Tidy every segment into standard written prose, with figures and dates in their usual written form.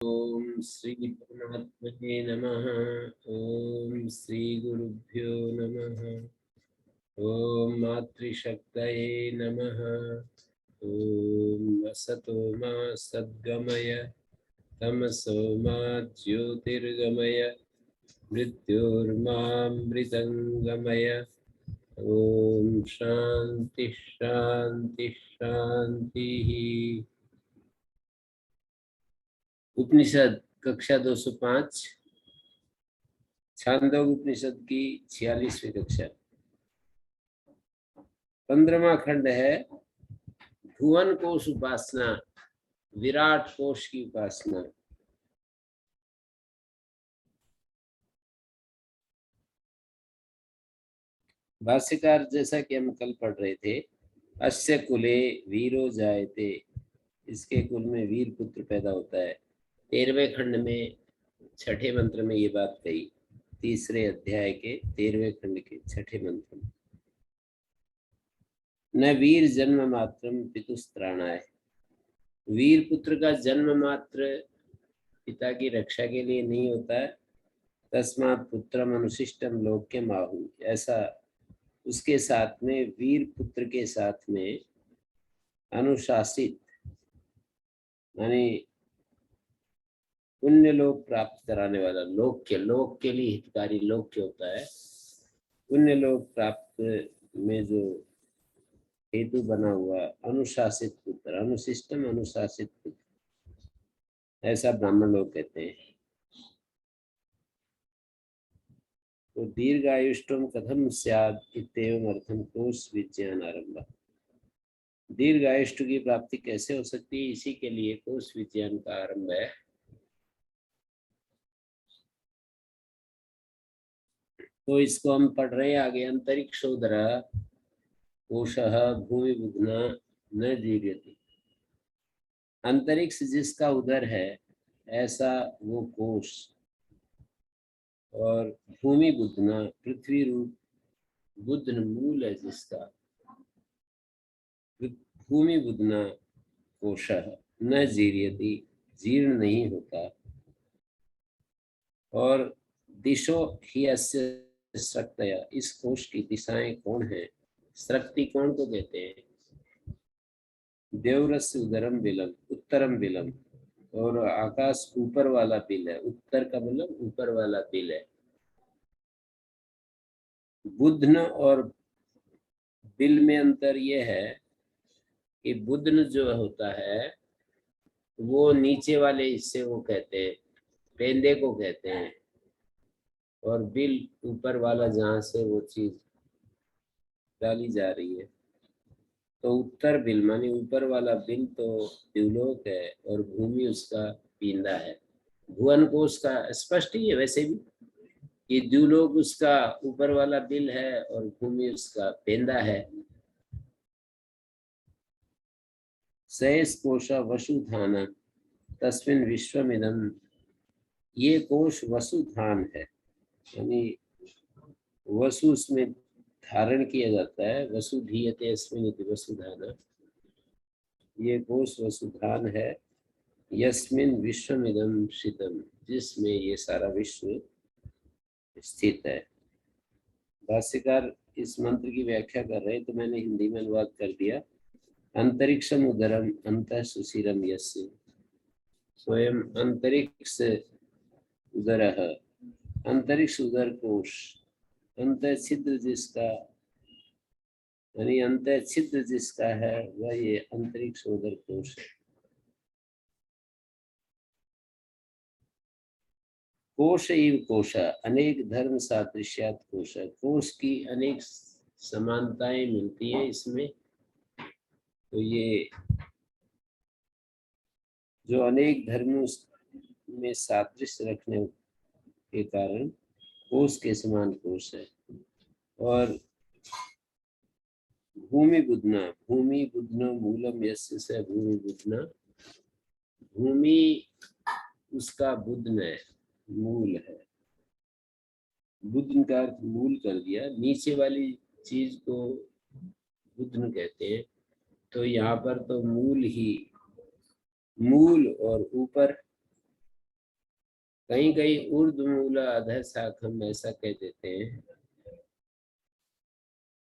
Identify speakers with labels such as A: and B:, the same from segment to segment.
A: ओम श्री परमात्मने नमः। ओम श्री गुरुभ्यो नमः। ओम मातृशक्तये नमः। ओम असतो मा सद्गमय तमसो मा ज्योतिर्गमय मृत्योर्मामृतंगमय। ओम शांति शांति शांति। उपनिषद कक्षा 205 छांदोग्य उपनिषद की 46वीं कक्षा। 15वां खंड है भुवन कोश उपासना, विराट कोश की उपासना। भाष्यकार जैसा कि हम कल पढ़ रहे थे, अस्य कुले वीरो जायते, इसके कुल में वीर पुत्र पैदा होता है। 13वें खंड में 6ठे मंत्र में ये बात कही, 3रे अध्याय के 13वें खंड के 6ठे मंत्र में। न वीर जन्म मात्रम पितुस्त्राणाय, वीर पुत्र का जन्म मात्र पिता की रक्षा के लिए नहीं होता है। तस्मात् पुत्रम अनुशिष्टम लोक्यम आहु, ऐसा उसके साथ में वीर पुत्र के साथ में अनुशासित यानी पुण्य लोक प्राप्त कराने वाला, लोक्य, लोक के लिए हितकारी लोक्य होता है। पुण्य लोक प्राप्त में जो हेतु बना हुआ अनुशासित पुत्र, अनुशिष्टम अनुशासित पुत्र, ऐसा ब्राह्मण लोग कहते हैं। तो दीर्घायुष्टम कथम स्याद इत्येवं अर्थम कोश विज्ञान आरंभ। दीर्घायुष्ट की प्राप्ति कैसे हो सकती है, इसी के लिए कोश विज्ञान का आरंभ है। तो इसको हम पढ़ रहे हैं आगे। अंतरिक्षोदर कोशः भूमि बुध्ना न जीर्यति, अंतरिक्ष जिसका उदर है ऐसा वो कोश, और भूमि बुध्ना पृथ्वी रूप बुध्न मूल है जिसका, भूमि बुध्ना कोशः न जीर्यति, जीर्ण नहीं होता। और दिशो ही अस्य स्रक्तया, इस कोश की दिशाएं कौन है? स्रक्ति कौन को कहते हैं? देवरस्य उदरम बिलम, उत्तरम बिलम, और आकाश ऊपर वाला बिल है। उत्तर का मतलब ऊपर वाला बिल है। बुध्न और बिल में अंतर ये है कि बुध्न जो होता है वो नीचे वाले हिस्से को कहते हैं, पेंदे को कहते हैं, और बिल ऊपर वाला जहाँ से वो चीज डाली जा रही है। तो उत्तर बिल मानी ऊपर वाला बिल तो द्युलोक है, और भूमि उसका पींदा है। भुवन कोश का स्पष्ट ही है वैसे भी, ये द्युलोक उसका ऊपर वाला बिल है और भूमि उसका पेंदा है। शेष कोश वसुधान तस्मिन विश्वमिदम, ये कोश वसुधान है, यानी वसु उसमें धारण किया जाता है। वसुधीयते अस्मिन् इति वसुधान, ये कोश वसुधान है। यस्मिन विश्वमिदं स्थितम, जिसमें ये सारा विश्व स्थित है। भाष्यकार इस मंत्र की व्याख्या कर रहे हैं, तो मैंने हिंदी में अनुवाद कर दिया। अंतरिक्षम उदरम अंतः सुशिरम यस्य, स्वयं अंतरिक्ष उदरः, अंतरिक्ष उदर कोश, अंत छिद्र जिसका, यानी अंत छिद्र जिसका है वह ये अंतरिक्ष उदर कोश है। कोश एव कोश, अनेक धर्म सादृश्यात कोश, कोश की अनेक समानताएं मिलती हैं इसमें। तो ये जो अनेक धर्मों में सादृश्य रखने के कारण कोश के समान कोश है। और भूमि बुध्ना, भूमि बुध्ना मूलम यस्य स भूमि बुध्ना, भूमि उसका बुध्न है, मूल है। बुध्न का अर्थ मूल कर दिया, नीचे वाली चीज को बुध्न कहते हैं। तो यहाँ पर तो मूल ही, मूल और ऊपर कहीं कहीं ऊर्ध्वमूल अधः शाखम ऐसा कह देते हैं।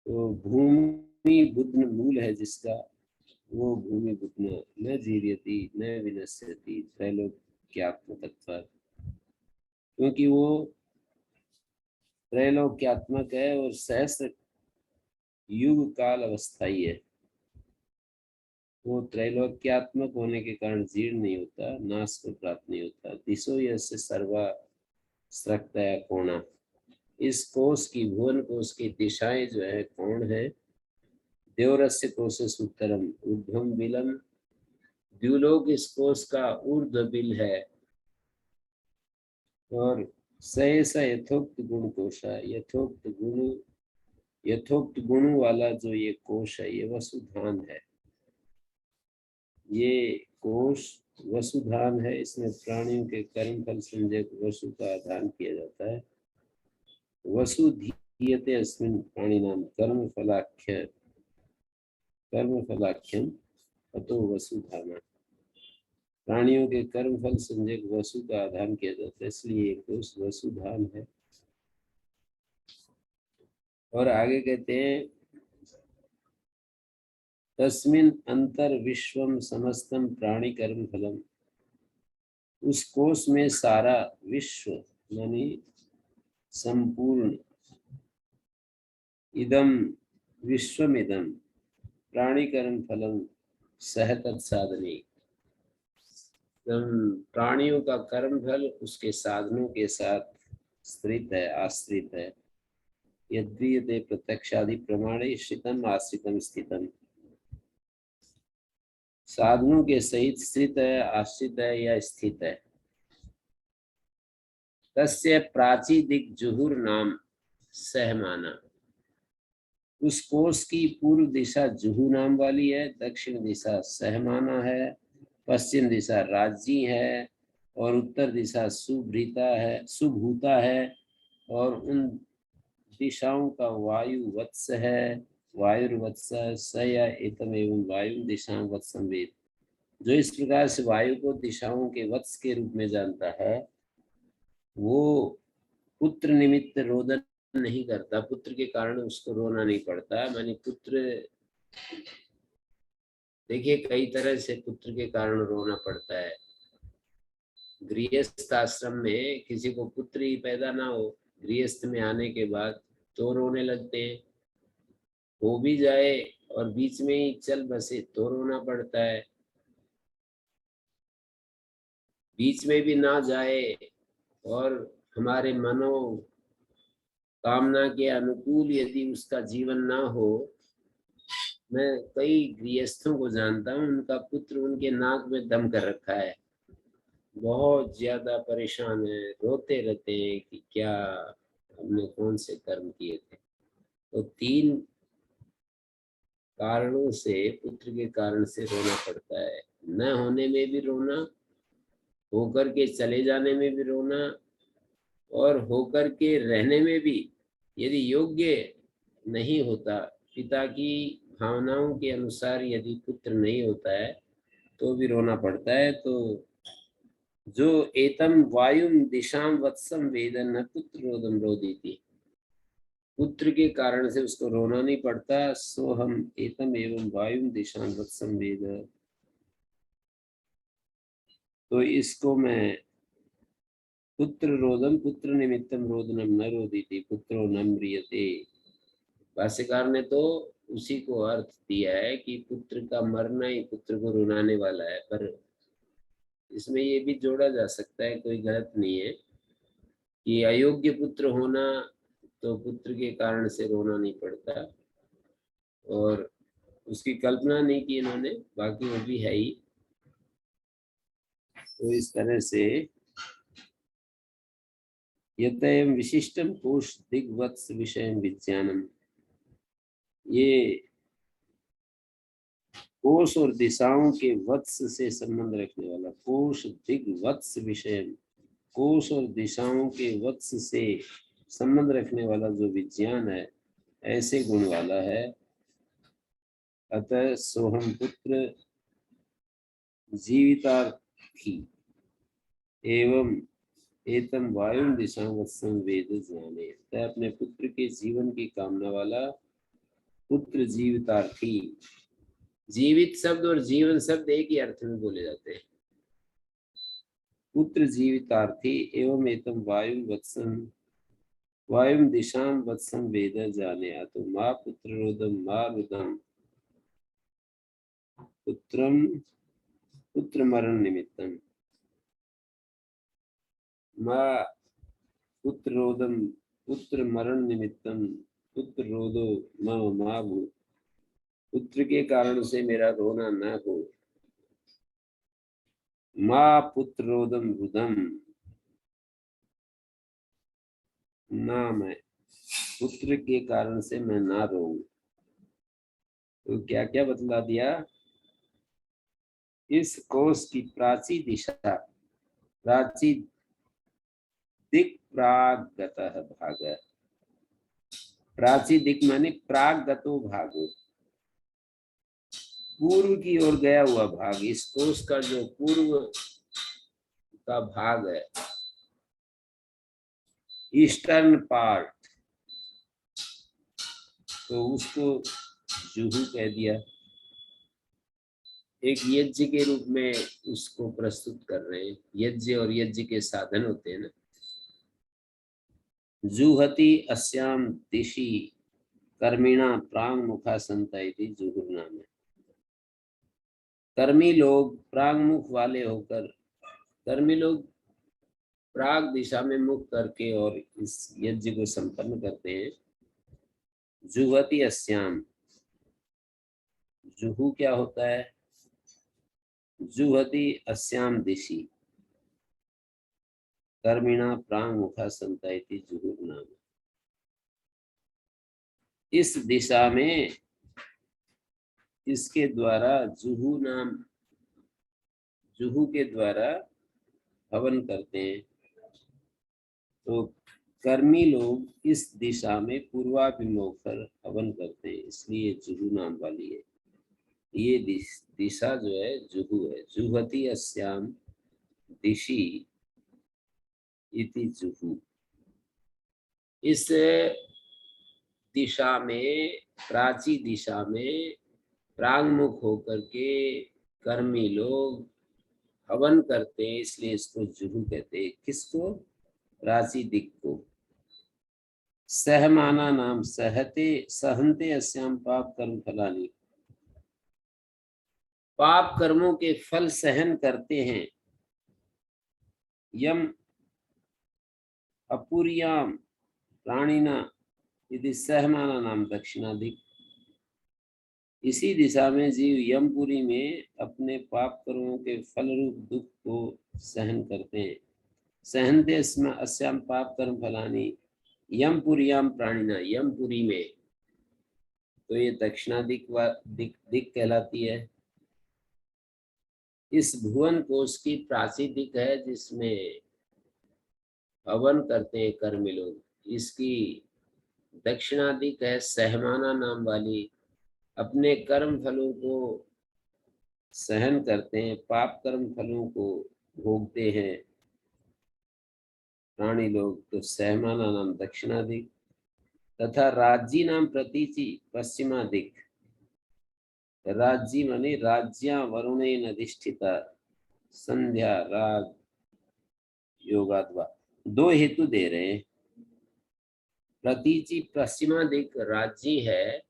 A: तो भूमि बुध्न मूल है जिसका, वो भूमि बुध्न न जीर्यति न विनश्यति त्रैलोक्यात्मकत्वात्, क्योंकि वो त्रैलोक्यात्मक है और सहस्र युग काल अवस्थाई है। वो त्रैलोक्यात्मक होने के कारण जीर्ण नहीं होता, नाश को प्राप्त नहीं होता। दिशो यस्य सर्वा स्रक्तया कोणा, इस कोश की, भुवन कोश की दिशाएं जो है कौन है। देवरस्य कोशस उत्तरम ऊर्ध्वम बिलम, द्युलोक इस कोश का ऊर्ध्व बिल है। और सहसा यथोक्त गुण कोशा, यथोक्त गुण वाला जो ये कोश है ये वसुधान है। ये कोश वसुधान है, इसमें प्राणियों के कर्म फल संजय वसु का आधान किया जाता है। वसु धीयते अस्मिन् प्राणिनाम कर्म फलाख्यम अतो वसुधाना, प्राणियों के कर्म फल संजय वसु का आधान किया जाता है, इसलिए ये कोश वसुधान है। और आगे कहते हैं तस्मिन् अंतर विश्वम समस्तम प्राणी कर्म फलम, उस कोश में सारा विश्व यानी संपूर्ण, इदम विश्वमिदम प्राणी कर्म फलम सह तत्साधने, प्राणियों का कर्म फल उसके साधनों के साथ स्थित है, आश्रित है। यद्रियते प्रत्यक्षादि प्रमाणे श्रितम आश्रितम स्थितम, साधनों के सहित स्थित है, आश्रित है या स्थित है। तस्य प्राची दिक जुहुर नाम सहमाना, उस कोष की पूर्व दिशा जुहू नाम वाली है, दक्षिण दिशा सहमाना है, पश्चिम दिशा राजी है और उत्तर दिशा सुभूता है। और उन दिशाओं का वायु वत्स है, वायुर्वत्स स या एतम एवं वायु दिशा वत्स संवेद, जो इस प्रकार से वायु को दिशाओं के वत्स के रूप में जानता है, वो पुत्र निमित्त रोदन नहीं करता, पुत्र के कारण उसको रोना नहीं पड़ता। मानी पुत्र, देखिए कई तरह से पुत्र के कारण रोना पड़ता है। गृहस्थ आश्रम में किसी को पुत्र ही पैदा ना हो, गृहस्थ में आने के बाद तो रोने लगते हैं, हो भी जाए और बीच में ही चल बसे तो रोना पड़ता है, बीच में भी ना जाए और हमारे मनो कामना के अनुकूल यदि उसका जीवन ना हो। मैं कई गृहस्थों को जानता हूँ, उनका पुत्र उनके नाक में दम कर रखा है, बहुत ज्यादा परेशान है, रोते रहते हैं कि क्या हमने कौन से कर्म किए थे। तो 3 कारणों से, पुत्र के कारण से रोना पड़ता है। न होने में भी रोना, होकर के चले जाने में भी रोना, और होकर के रहने में भी यदि योग्य नहीं होता, पिता की भावनाओं के अनुसार यदि पुत्र नहीं होता है तो भी रोना पड़ता है। तो जो एतम वायुम दिशाम वत्सम वेदन न पुत्र रोदम रोदीति, पुत्र के कारण से उसको रोना नहीं पड़ता। सो हम एतम एवं वायुम दिशाम वत्सम वेद, तो इसको मैं पुत्र रोदम पुत्र निमित्तम रोदनम न रोदीति पुत्रो न म्रियते, भाष्यकार ने तो उसी को अर्थ दिया है कि पुत्र का मरना ही पुत्र को रुलाने वाला है, पर इसमें ये भी जोड़ा जा सकता है, कोई गलत नहीं है, कि अयोग्य पुत्र होना तो पुत्र के कारण से रोना नहीं पड़ता। और उसकी कल्पना नहीं की इन्होंने, बाकी वो भी है ही। तो इस तरह से यतयम विशिष्टम कोश दिग्वत्स विषय विज्ञानम, ये कोश और दिशाओं के वत्स से संबंध रखने वाला, कोश दिग्वत्स विषय, कोश और दिशाओं के वत्स से संबंध रखने वाला जो विज्ञान है, ऐसे गुण वाला है। अतः सोहम पुत्र जीवितार्थी एवं एतम वायुं दिशां वत्सं वेद ज्ञाने। अतः अपने पुत्र के जीवन की कामना वाला पुत्र जीवितार्थी। जीवित शब्द और जीवन शब्द एक ही अर्थ में बोले जाते हैं। पुत्र जीवितार्थी एवं एतम वायुं दिशां वत्सं वेद जाने। तो माँ पुत्र रोदम माँ रुदम पुत्रम पुत्र मरण निमित्तम। माँ पुत्र रोदम पुत्र मरण निमित्तम पुत्र रोदो माँ भू। पुत्र के कारण से मेरा रोना न हो। माँ पुत्र रोदम रुदम, ना मैं पुत्र के कारण से मैं ना रोऊं। तो क्या क्या बतला दिया। इस कोष की प्राची दिशा, प्राची दिक प्रागतः भाग। प्राची दिक माने प्रागतो भागो, पूर्व की ओर गया हुआ भाग। इस कोष का जो पूर्व का भाग है, ईस्टर्न पार्ट, तो उसको जुहू कह दिया। एक यज्ञ के रूप में उसको प्रस्तुत कर रहे हैं। यज्ञ और यज्ञ के साधन होते हैं ना। जुहति अस्याम दिशि कर्मिणा प्रांग मुखा संता इति जुहुर्नाम है। कर्मी लोग प्रांग मुख वाले होकर, कर्मी लोग प्राग दिशा में मुख करके और इस यज्ञ को संपन्न करते हैं। जुहति अस्याम, जुहू क्या होता है। जुहति अस्याम दिशि कर्मिणा प्रांग मुखा संता इति जुहुर्नाम। इस दिशा में, इसके द्वारा जुहू नाम, जुहू के द्वारा हवन करते हैं। तो कर्मी लोग इस दिशा में पूर्वाभिमुख कर हवन करते हैं, इसलिए जुहू नाम वाली है। ये दिशा जो है जुहू है। जुहति अस्याम दिशि इति जुहू। इस दिशा में, प्राची दिशा में प्रांगमुख होकर के कर्मी लोग हवन करते हैं, इसलिए इसको जुहू कहते हैं। किसको। प्राची दिक को। सहमाना नाम सहते सहन्ते अस्याम पाप कर्म फलानी। पाप कर्मों के फल सहन करते हैं। यम अपुर्याम प्राणिना यदि सहमाना नाम दक्षिणाधिक। इसी दिशा में जीव यमपुरी में अपने पाप कर्मों के फल रूप दुख को सहन करते हैं। सहनते अस्याम पाप कर्म फलानी यमपुरियाम प्राणिना। यमपुरी में, तो ये दक्षिणादिक दिक कहलाती है। इस भुवन कोश की प्राची दिक है जिसमें हवन करते हैं कर्मी लोग। इसकी दक्षिणादिक है सहमाना नाम वाली, अपने कर्म फलों को सहन करते हैं, पाप कर्म फलों को भोगते हैं प्राणी लोग, तो सहमाना नाम दक्षिणादिक। तथा राज्य नाम प्रतीचि पश्चिमादिक। राज्य माने राज्या वरुणेन अधिष्ठिता संध्या राग योगाद्वा। दो हेतु दे रहे हैं। प्रतीचि पश्चिमादिक राज्य है,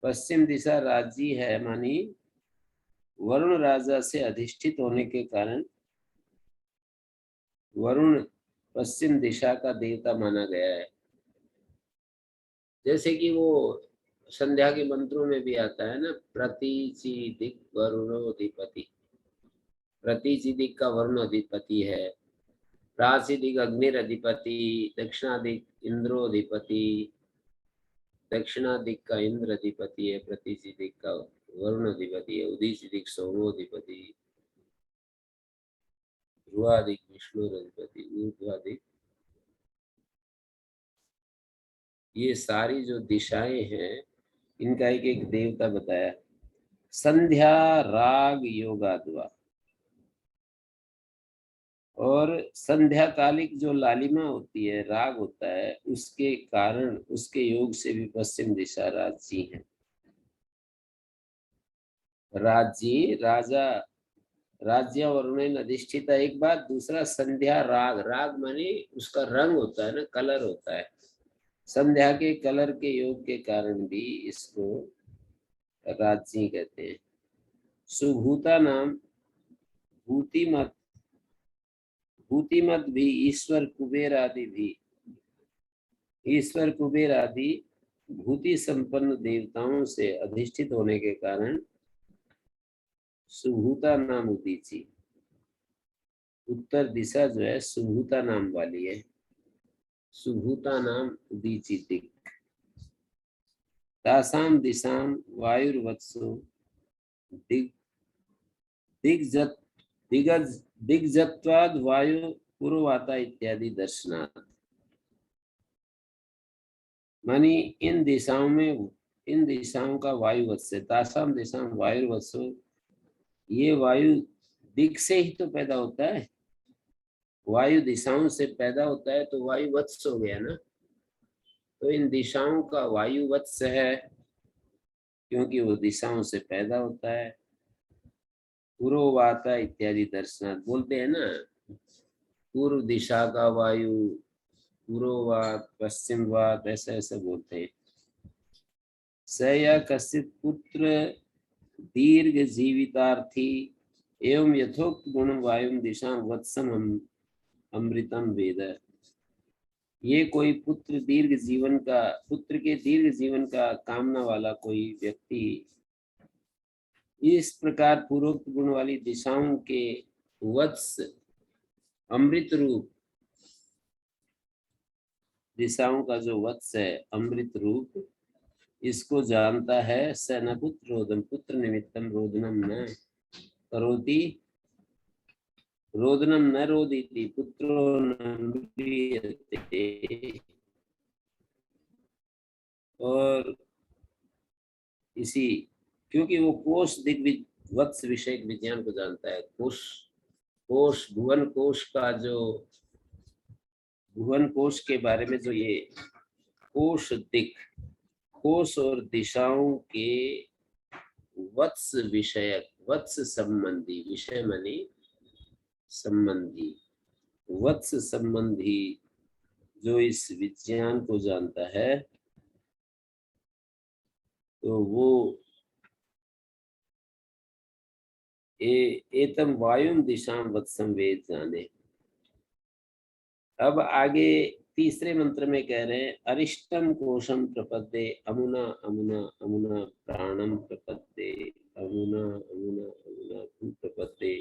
A: पश्चिम दिशा राज्य है, मानी वरुण राजा से अधिष्ठित होने के कारण वरुण पश्चिम दिशा का देवता माना गया है। जैसे कि वो संध्या के मंत्रों में भी आता है ना, प्रतीचि दिक वरुणोधिपति। प्रतीचि दिक का वरुण अधिपति है, प्राचिदिक अग्निर अधिपति, दक्षिणादिक इंद्रोधिपति। दक्षिणादिक का इंद्र अधिपति है, प्रतीचि दिक का वरुण अधिपति है, उदीची दिक सोमोधिपति, ध्रुवादिक विष्णु अधिपति, ऊर्ध्वादिक। ये सारी जो दिशाएं हैं इनका एक एक देवता बताया। संध्या राग योगाद्वा। और संध्या कालिक जो लालिमा होती है, राग होता है, उसके कारण, उसके योग से भी पश्चिम दिशा राज्य है। राज्य राजा, राज्य वरुणेन अधिष्ठित एक बात, दूसरा संध्या राग, राग माने उसका रंग होता है ना, कलर होता है। संध्या के कलर के योग के कारण भी इसको राज्य कहते हैं। सुभूता नाम भूतिमत, भूतिमत भी ईश्वर कुबेर आदि भी, ईश्वर कुबेर आदि भूति संपन्न देवताओं से अधिष्ठित होने के कारण सुभूता नाम उदीची, उत्तर दिशा जो है सुभूता नाम वाली है। सुभूता नाम उदीची दिक्, तासाम दिशाम वायुर्वत्सो दिग दिग्जत दिग्गज दिग्जत्वाद वायु पूर्ववाता इत्यादि दर्शनार्थ। मानी इन दिशाओं में, इन दिशाओं का वायुवत्स है। तासाम दिशाम वायुर्वत्सो, ये वायु दिग से ही तो पैदा होता है, वायु दिशाओं से पैदा होता है, तो वायु वत्स हो गया ना। तो इन दिशाओं का वायु वत्स है, क्योंकि वो दिशाओं से पैदा होता है। पूर्ववाता इत्यादि दर्शनार्थ बोलते हैं ना, पूर्व दिशा का वायु, पूर्ववात, पश्चिमवात, ऐसा ऐसा बोलते हैं। स या कश्चित पुत्र दीर्घ जीवितार्थी एवं यथोक्त गुण वायु दिशा वत्सम अमृतम वेद। ये कोई पुत्र दीर्घ जीवन का, पुत्र के दीर्घ जीवन का कामना वाला कोई व्यक्ति इस प्रकार पूर्वोक्त गुण वाली दिशाओं के वत्स, अमृत रूप दिशाओं का जो वत्स है, अमृत रूप, इसको जानता है। स न पुत्र रोदन, पुत्र निमित्तम रोदनम न करोति, रोदनम न रोदिति पुत्रो न म्रियते। और इसी, क्योंकि वो कोश दिग्विज वत्स विषय विज्ञान को जानता है। कोश, कोश भुवन कोश का जो, भुवन कोश के बारे में जो ये कोश दिक, कोश और दिशाओं के वत्स विषयक, वत्स संबंधी, विषय माने संबंधी, वत्स संबंधी जो इस विज्ञान को जानता है, तो वो एतम वायुम दिशाम वत्सम वेद जाने। अब आगे तीसरे मंत्र में कह रहे हैं, अरिष्टम कोशम प्रपद्ये अमुना अमुना अमुना प्राणम प्रपद्ये, अमुना अमुना अमुना भू प्रपद्ये,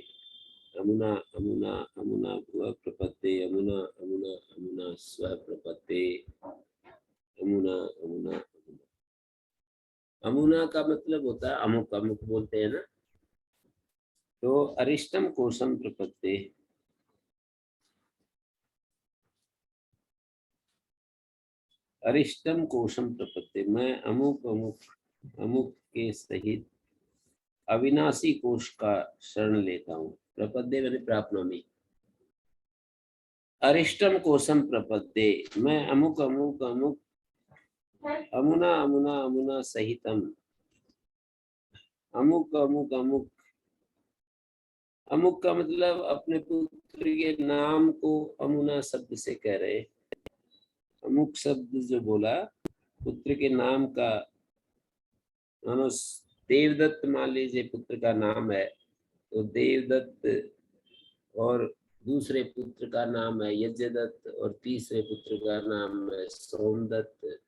A: अमुना अमुना अमुना भुव प्रपद्ये, अमुना अमुना अमुना स्व प्रपद्ये, अमुना अमुना अमुना। अमुना का मतलब होता है अमुक, अमुक बोलते हैं ना। तो अरिष्टम कोशम प्रपद्ये, अरिष्टम कोशम प्रपत्ति, मैं अमुक अमुक अमुक के सहित अविनाशी कोश का शरण लेता हूँ। प्रपद्ये मैंने प्राप्नोमी, अरिष्टम कोशम प्रपद्ये, मैं अमुक अमुक अमुक अमुना अमुना अमुना सहितम, अमुक अमुक अमुक, अमुक का मतलब अपने पुत्र के नाम को अमुना शब्द से कह रहे। अमुक शब्द जो बोला, पुत्र के नाम का, मानो देवदत्त मान लीजिए पुत्र का नाम है, तो देवदत्त, और दूसरे पुत्र का नाम है यज्ञदत्त, और तीसरे पुत्र का नाम है सोमदत्त।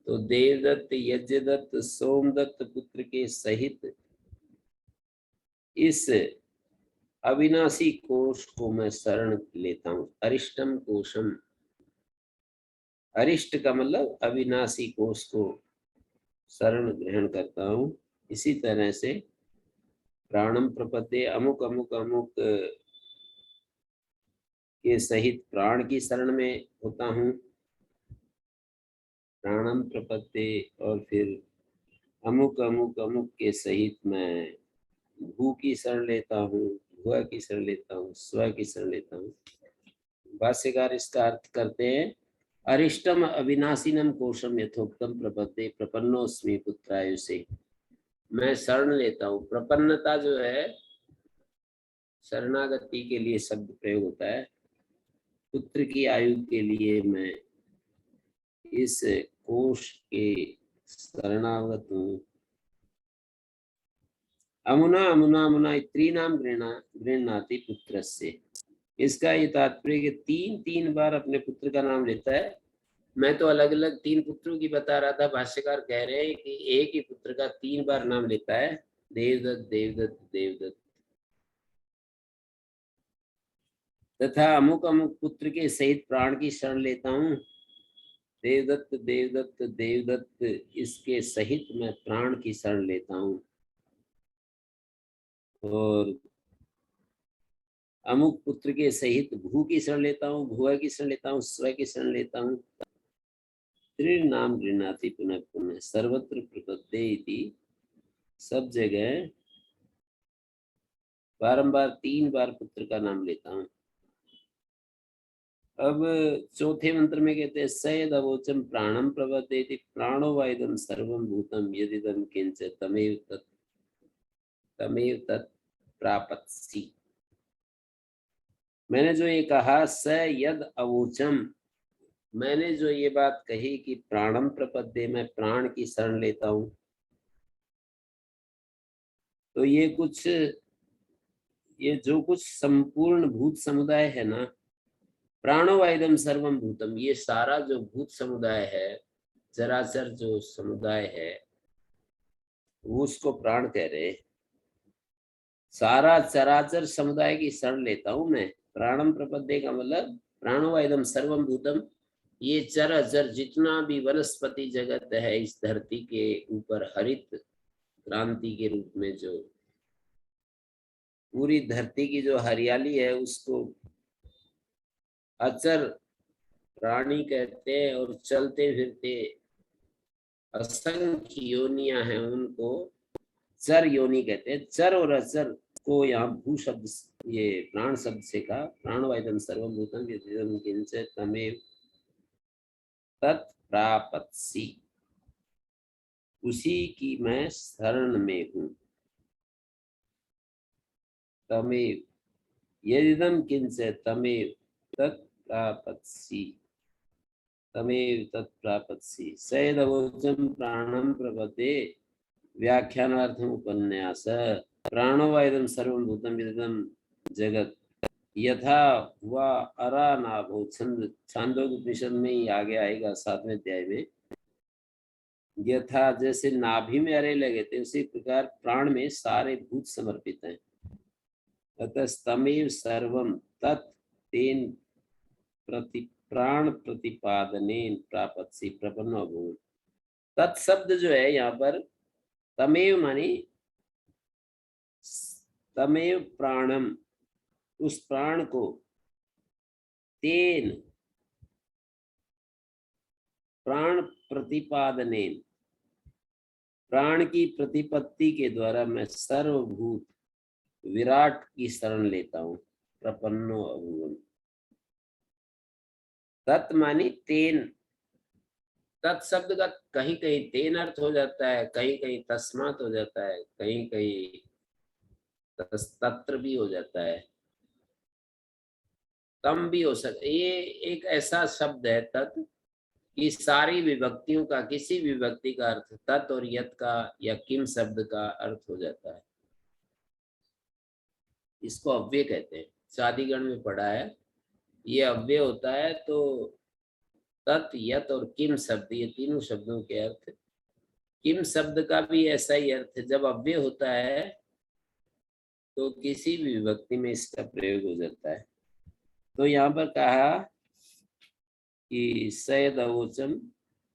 A: तो देवदत्त, यज्ञदत्त, सोमदत्त पुत्र के सहित इस अविनाशी कोश को मैं शरण लेता हूँ। अरिष्टम कोशम, अरिष्ट का मतलब अविनाशी कोश को शरण ग्रहण करता हूँ। इसी तरह से प्राणम प्रपद्ये, अमुक अमुक अमुक के सहित प्राण की शरण में होता हूँ। प्राणम प्रपद्ये, और फिर अमुक अमुक अमुक के सहित मैं भू की शरण लेता हूँ। भुआ की शरण लेता हूँ, स्व की शरण लेता हूँ। भाष्यकार इसका अर्थ करते हैं, अरिष्टम अविनाशीनम कोशम यथोक्तम प्रपत्ति प्रपन्नोस्मि पुत्रायु से। मैं शरण लेता हूँ। प्रपन्नता जो है शरणागति के लिए शब्द प्रयोग होता है। पुत्र की आयु के लिए मैं इस कोश के शरणागत हूँ। अमुना अमुना अमुना त्रीनाम गृह्णाति पुत्रस्य। इसका ये तात्पर्य कि तीन तीन बार अपने पुत्र का नाम लेता है। मैं तो अलग अलग तीन पुत्रों की बता रहा था, भाष्यकार कह रहे हैं कि एक ही पुत्र का तीन बार नाम लेता है, देवदत्त देवदत्त देवदत्त। तथा अमुक अमुक पुत्र के सहित प्राण की शरण लेता हूँ, देवदत्त देवदत्त देवदत्त इसके सहित मैं प्राण की शरण लेता हूँ। और अमुक पुत्र के सहित भू की शरण लेता हूँ, भुआ की शरण लेता हूँ, स्व की शरण लेता हूँ। त्रिनाम गृह्णाति पुनः पुनः सर्वत्र प्रपद्ये इति। सब जगह बारंबार तीन बार पुत्र का नाम लेता हूँ। अब चौथे मंत्र में कहते हैं, सयद अवोचम प्राणम प्रपद्येति प्राणो वा इदं सर्वं भूतम यदिदं किंच तमेव तत् प्रापत्सि। मैंने जो ये कहा स यद अवोचम, मैंने जो ये बात कही कि प्राणम प्रपद्ये, मैं प्राण की शरण लेता हूँ, तो ये जो कुछ संपूर्ण भूत समुदाय है ना, प्राणो वाइदम सर्वम भूतम, ये सारा जो भूत समुदाय है, चराचर जो समुदाय है, वो उसको प्राण कह रहे हैं। सारा चराचर समुदाय की शरण लेता हूं मैं। प्राणम प्रपद्ये का मतलब प्राणो वाइदम सर्वम भूतम, ये चराचर जितना भी वनस्पति जगत है इस धरती के ऊपर, हरित क्रांति के रूप में जो पूरी धरती की जो हरियाली है उसको अचर प्राणी कहते हैं। और चलते फिरते असंख्य योनियां हैं, उनको चर योनि कहते हैं। चर और अचर को यहाँ भू शब्द, ये प्राण शब्द से कहा। प्राणवायदम सर्वभूतम यदिदं किंच तमेव तत् प्रापत्सि, उसी की मैं शरण में हूँ। तमेव यदिदं किंच तमेव तत् प्रापत्सि, तमेव तत् प्रापत्सि। सयदवोचम प्राणम प्रपद्ये व्याख्यानार्थम उपन्यास। प्राणो वा इदं सर्वं भूतं इदं जगत यथा वा अरा नाभो। छांदोग्योपनिषद में ही आगे आएगा 7वें अध्याय में। यथा जैसे नाभि में अरे लगे थे, उसी प्रकार प्राण में सारे भूत समर्पित हैं। ततस्तमेव सर्वं तत् तेन प्रति प्राण प्रतिपादनेन प्रापत्सि प्रपन्नो अभूत्। तत्शब्द जो है यहाँ पर, तमेव मानी तमेव प्राणम, उस प्राण को, तेन प्राण प्रतिपादनेन, प्राण की प्रतिपत्ति के द्वारा मैं सर्वभूत विराट की शरण लेता हूँ। प्रपन्नो अभूवम्। तत् मानी तेन। तत् शब्द का कहीं कहीं तेन अर्थ हो जाता है, कहीं कहीं तस्मात हो जाता है, कहीं कहीं तत्र भी हो जाता है, तम भी हो सकता है। ये एक ऐसा शब्द है तत् कि सारी विभक्तियों का किसी भी विभक्ति का अर्थ तत् और यत का या किम शब्द का अर्थ हो जाता है। इसको अव्यय कहते हैं। शादीगण में पढ़ा है, ये अव्यय होता है। तो तत्, यत और किम शब्द, ये तीनों शब्दों के अर्थ, किम शब्द का भी ऐसा ही अर्थ है। जब अव्यय होता है तो किसी भी विभक्ति में इसका प्रयोग हो जाता है। तो यहाँ पर कहा कि सयद अवोचम,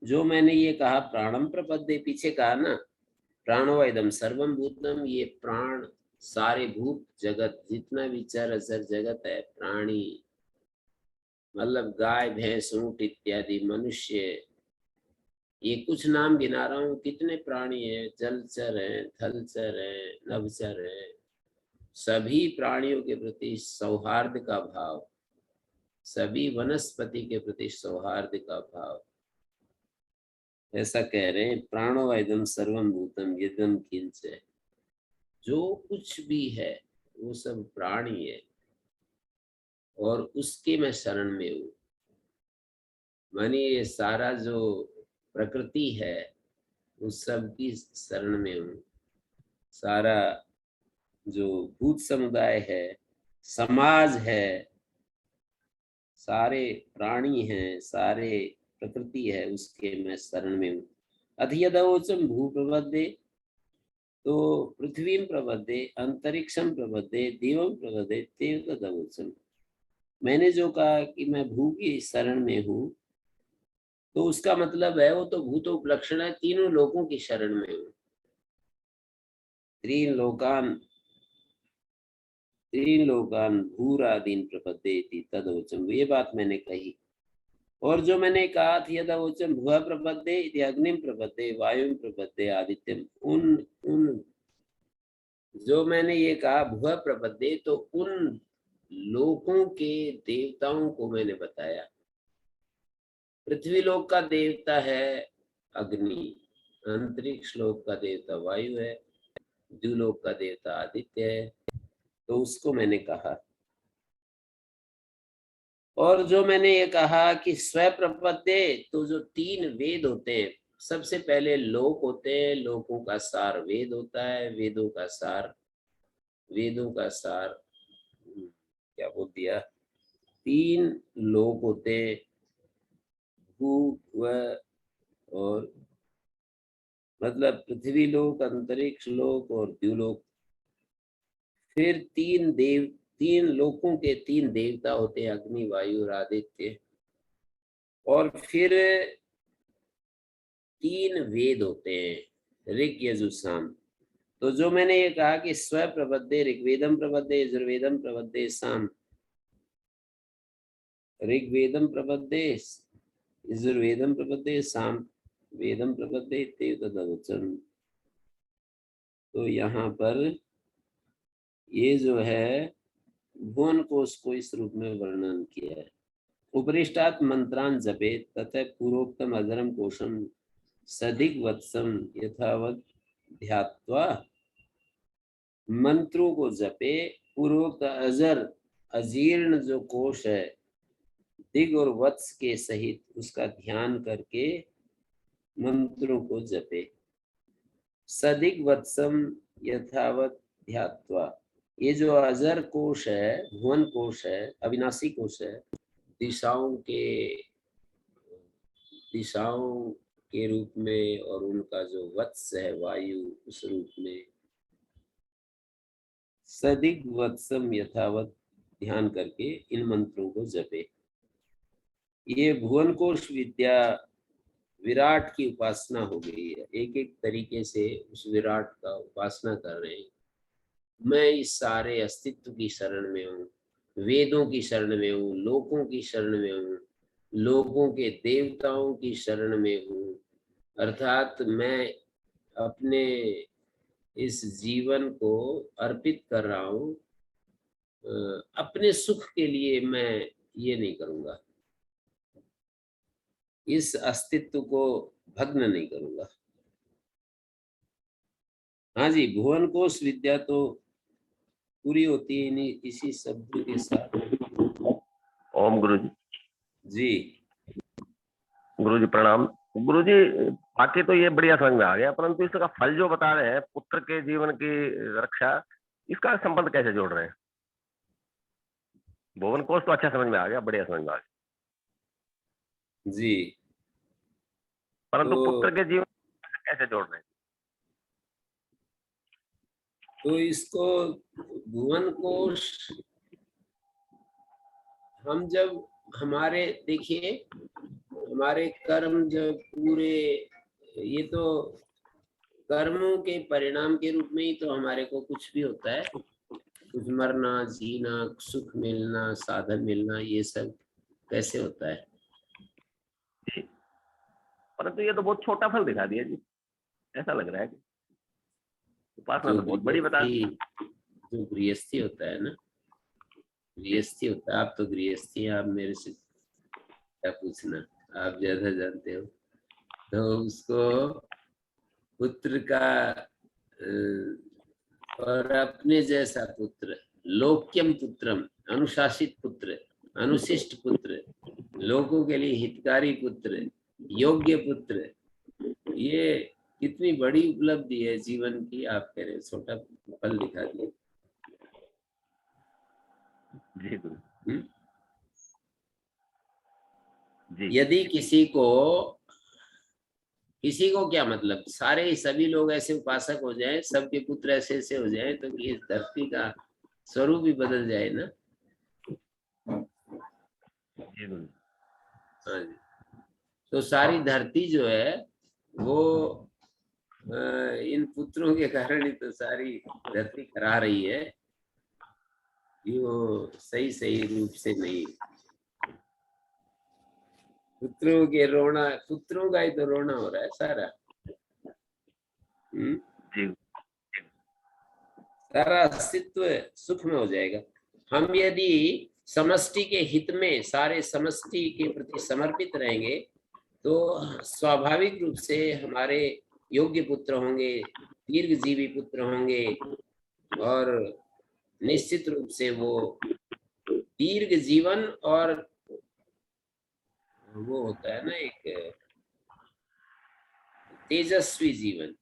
A: जो मैंने ये कहा प्राणम प्रपद्ये, पीछे कहा ना प्राणो इदम सर्वम भूतम, ये प्राण सारे भूत जगत जितना भी चर अचर जगत है, प्राणी मतलब गाय भैंस ऊंट इत्यादि, मनुष्य, ये कुछ नाम गिना रहा हूँ। कितने प्राणी हैं, जलचर हैं, थलचर हैं, नभचर हैं, सभी प्राणियों के प्रति सौहार्द का भाव, सभी वनस्पति के प्रति सौहार्द का भाव, ऐसा कह रहे हैं। प्राणो इदम सर्वम भूतम यदम किंच, जो कुछ भी है वो सब प्राणी है और उसके मैं शरण में हूँ। मानी ये सारा जो प्रकृति है उस सब की शरण में हूँ। सारा जो भूत समुदाय है, समाज है, सारे प्राणी हैं, सारे प्रकृति है, उसके मैं शरण में हूँ। अधियदवोचम भूप्रबद्धे, तो पृथ्वी प्रबद्धे अंतरिक्षम प्रबद्धे दिवम प्रबद्धे तेव तदवोचम। मैंने जो कहा कि मैं भू की शरण में हूँ, तो उसका मतलब है वो तो भूतोपलक्षण है, तीनों लोकों की शरण में हूँ। त्रीन लोकान तीन लोकान भूरादीन प्रपद्येति तदवचम, ये बात मैंने कही। और जो मैंने कहा थी यदवचम भुव प्रपद्ये इति अग्निम प्रपद्ये वायुम प्रपद्ये आदित्यम, उन उन जो मैंने ये कहा भुव प्रपद्ये, तो उन लोकों के देवताओं को मैंने बताया। पृथ्वी लोक का देवता है अग्नि, अंतरिक्ष लोक का देवता वायु है, द्युलोक का देवता आदित्य है, तो उसको मैंने कहा। और जो मैंने ये कहा कि स्व प्रपद्ये, तो जो तीन वेद होते हैं, सबसे पहले लोक होते हैं, लोकों का सार वेद होता है, वेदों का सार क्या बोल दिया, तीन लोक होते हैं, भू व और मतलब पृथ्वी लोक, अंतरिक्ष लोक और द्युलोक। फिर तीन लोकों के तीन देवता होते हैं, अग्नि वायु और आदित्य। और फिर तीन वेद होते हैं, ऋग यजुः साम। तो जो मैंने ये कहा कि स्व प्रबद्धे ऋग्वेदम प्रबद्धे यजुर्वेदम प्रबद्धे साम, ऋग्वेदम प्रबद्धे यजुर्वेदम प्रबद्धे साम वेदम प्रबद्धे तेव तदवचन। तो यहाँ पर ये जो है भुवन कोश को इस रूप में वर्णन किया है। उपरिष्टात् मंत्रान जपे तथा पूर्वोक्तम अजरम कोशम सदिग्वत्सम यथावत ध्यात्वा, मंत्रों को जपे, पूर्वोक्त अजर अजीर्ण जो कोश है दिग और वत्स के सहित उसका ध्यान करके मंत्रों को जपे। सदिग वत्सम यथावत ध्यात्वा, ये जो अजर कोश है, भुवन कोश है, अविनाशी कोश है, दिशाओं के रूप में, और उनका जो वत्स है वायु उस रूप में, सदिग वत्सम यथावत ध्यान करके इन मंत्रों को जपे। ये भुवन कोश विद्या विराट की उपासना हो गई है। एक एक तरीके से उस विराट का उपासना कर रहे हैं। मैं इस सारे अस्तित्व की शरण में हूँ, वेदों की शरण में हूँ, लोकों की शरण में हूँ, लोगों के देवताओं की शरण में हूँ। अर्थात मैं अपने इस जीवन को अर्पित कर रहा हूँ, अपने सुख के लिए मैं ये नहीं करूँगा, इस अस्तित्व को भग्न नहीं करूँगा। हाँ जी, भुवन कोश विद्या तो पूरी होती है इसी शब्द के साथ।
B: ओम गुरु जी।
A: जी
B: गुरु जी प्रणाम। गुरु जी, बाकी तो ये बढ़िया समझ में आ गया, परंतु इसका फल जो बता रहे हैं, पुत्र के जीवन की रक्षा, इसका संबंध कैसे जोड़ रहे हैं? भुवन कोश तो अच्छा समझ में आ गया, बढ़िया समझ में आ गया,
A: जी,
B: परंतु
A: तो
B: पुत्र के जीवन कैसे जोड़ रहे हैं?
A: तो इसको भुवन कोश, हम जब हमारे देखिए हमारे कर्म जब पूरे, ये तो कर्मों के परिणाम के रूप में ही तो हमारे को कुछ भी होता है, कुछ मरना, जीना, सुख मिलना, साधन मिलना, ये सब कैसे होता है।
B: परंतु ये तो बहुत छोटा फल दिखा दिया जी, ऐसा लग रहा है कि उपासना तो बहुत बड़ी बता दी।
A: जो गृहस्थी होता है ना, गृहस्थी होता है, आप तो गृहस्थी हैं, आप मेरे से क्या पूछना, आप ज्यादा जानते हो। तो उसको पुत्र का और अपने जैसा पुत्र, लोक्यम पुत्रम, अनुशासित पुत्र, अनुशिष्ट पुत्र, लोगों के लिए हितकारी पुत्र, योग्य पुत्र, ये कितनी बड़ी उपलब्धि है जीवन की। आप कह रहे छोटा फल दिखा दिया।
B: जी गुरु जी।
A: यदि किसी को क्या मतलब, सारे सभी लोग ऐसे उपासक हो जाएं, सबके पुत्र ऐसे ऐसे हो जाएं, तो ये धरती का स्वरूप ही बदल जाए ना।
B: जी गुरु।
A: हाँ जी। तो सारी धरती जो है वो इन पुत्रों के कारण ही तो सारी धरती करा रही है, ये वो सही सही रूप से नहीं। पुत्रों के रोना, पुत्रों का ही तो रोना हो रहा है सारा।
B: जी
A: सारा अस्तित्व सुख में हो जाएगा। हम यदि समष्टि के हित में, सारे समष्टि के प्रति समर्पित रहेंगे, तो स्वाभाविक रूप से हमारे योग्य पुत्र होंगे, दीर्घजीवी पुत्र होंगे, और निश्चित रूप से वो दीर्घ जीवन, और वो होता है ना एक तेजस्वी जीवन।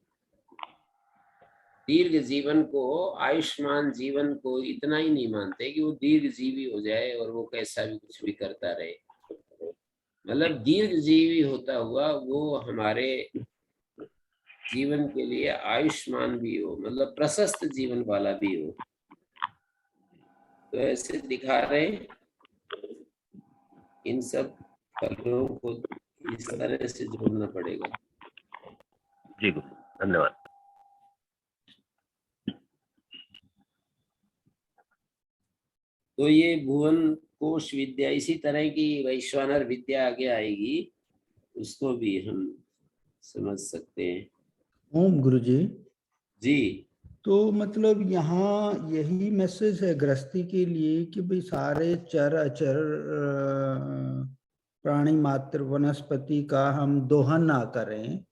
A: दीर्घ जीवन को, आयुष्मान जीवन को इतना ही नहीं मानते कि वो दीर्घ जीवी हो जाए और वो कैसा भी कुछ भी करता रहे। मतलब दीर्घ जीवी होता हुआ वो हमारे जीवन के लिए आयुष्मान भी हो, मतलब प्रशस्त जीवन वाला भी हो। तो ऐसे दिखा रहे इन सब फलों को इस तरह से जोड़ना पड़ेगा।
B: जी गुरु, धन्यवाद।
A: तो ये भुवन कोश विद्या, इसी तरह की वैश्वानर विद्या आगे आएगी, उसको भी हम समझ सकते हैं।
C: ओम गुरुजी।
A: जी।
C: तो मतलब यहाँ यही मैसेज है गृहस्थी के लिए कि भाई सारे चर अचर प्राणी मात्र वनस्पति का हम दोहन ना करें,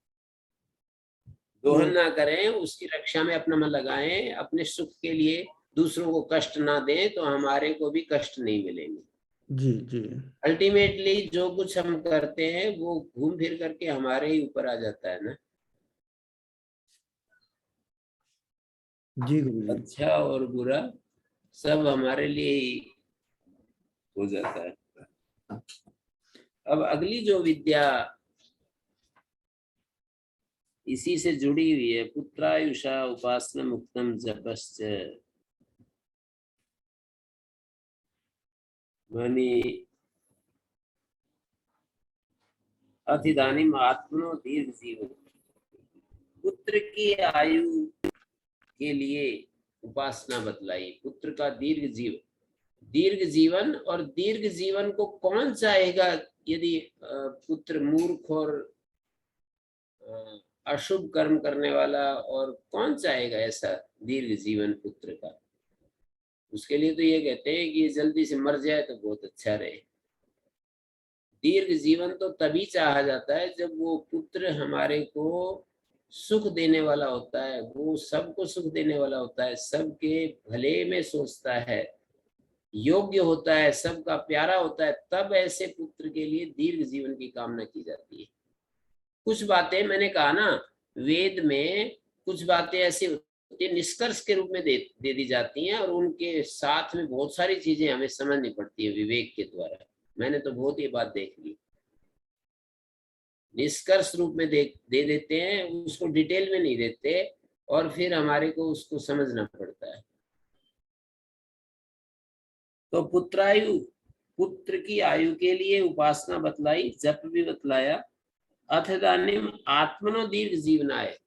A: दोहन ना करें, उसकी रक्षा में अपना मन लगाएं, अपने सुख के लिए दूसरों को कष्ट ना दें, तो हमारे को भी कष्ट नहीं मिलेंगे।
C: जी जी
A: अल्टीमेटली जो कुछ हम करते हैं वो घूम फिर करके हमारे ही ऊपर आ जाता है ना।
C: जी गुरुजी।
A: अच्छा और बुरा सब हमारे लिए ही हो जाता है। अब अगली जो विद्या इसी से जुड़ी हुई है, पुत्रायुषा उपासना मुक्तम जपश्च, मानी अतिदानिम आत्मनो दीर्घ जीवन। पुत्र की आयु के लिए उपासना बतलाई, पुत्र का दीर्घ जीवन। और दीर्घ जीवन को कौन चाहेगा यदि पुत्र मूर्ख और अशुभ कर्म करने वाला, और कौन चाहेगा ऐसा दीर्घ जीवन पुत्र का। उसके लिए तो ये कहते हैं कि ये जल्दी से मर जाए तो बहुत अच्छा रहे। दीर्घ जीवन तो तभी चाहा जाता है जब वो पुत्र हमारे को सुख देने वाला होता है, वो सबको सुख देने वाला होता है, सबके भले में सोचता है, योग्य होता है, सबका प्यारा होता है, तब ऐसे पुत्र के लिए दीर्घ जीवन की कामना की जाती है। कुछ बातें मैंने कहा ना, वेद में कुछ बातें ऐसी होती है निष्कर्ष के रूप में दे दी जाती हैं, और उनके साथ में बहुत सारी चीजें हमें समझनी पड़ती है विवेक के द्वारा। मैंने तो बहुत ये बात देख ली। निष्कर्ष रूप में दे देते हैं, उसको डिटेल में नहीं देते, और फिर हमारे को उसको समझना पड़ता है। तो पुत्र की आयु के लिए उपासना बतलाई, जप भी बतलाया। अथदानिम आत्मनो दीर्घ जीवनाय,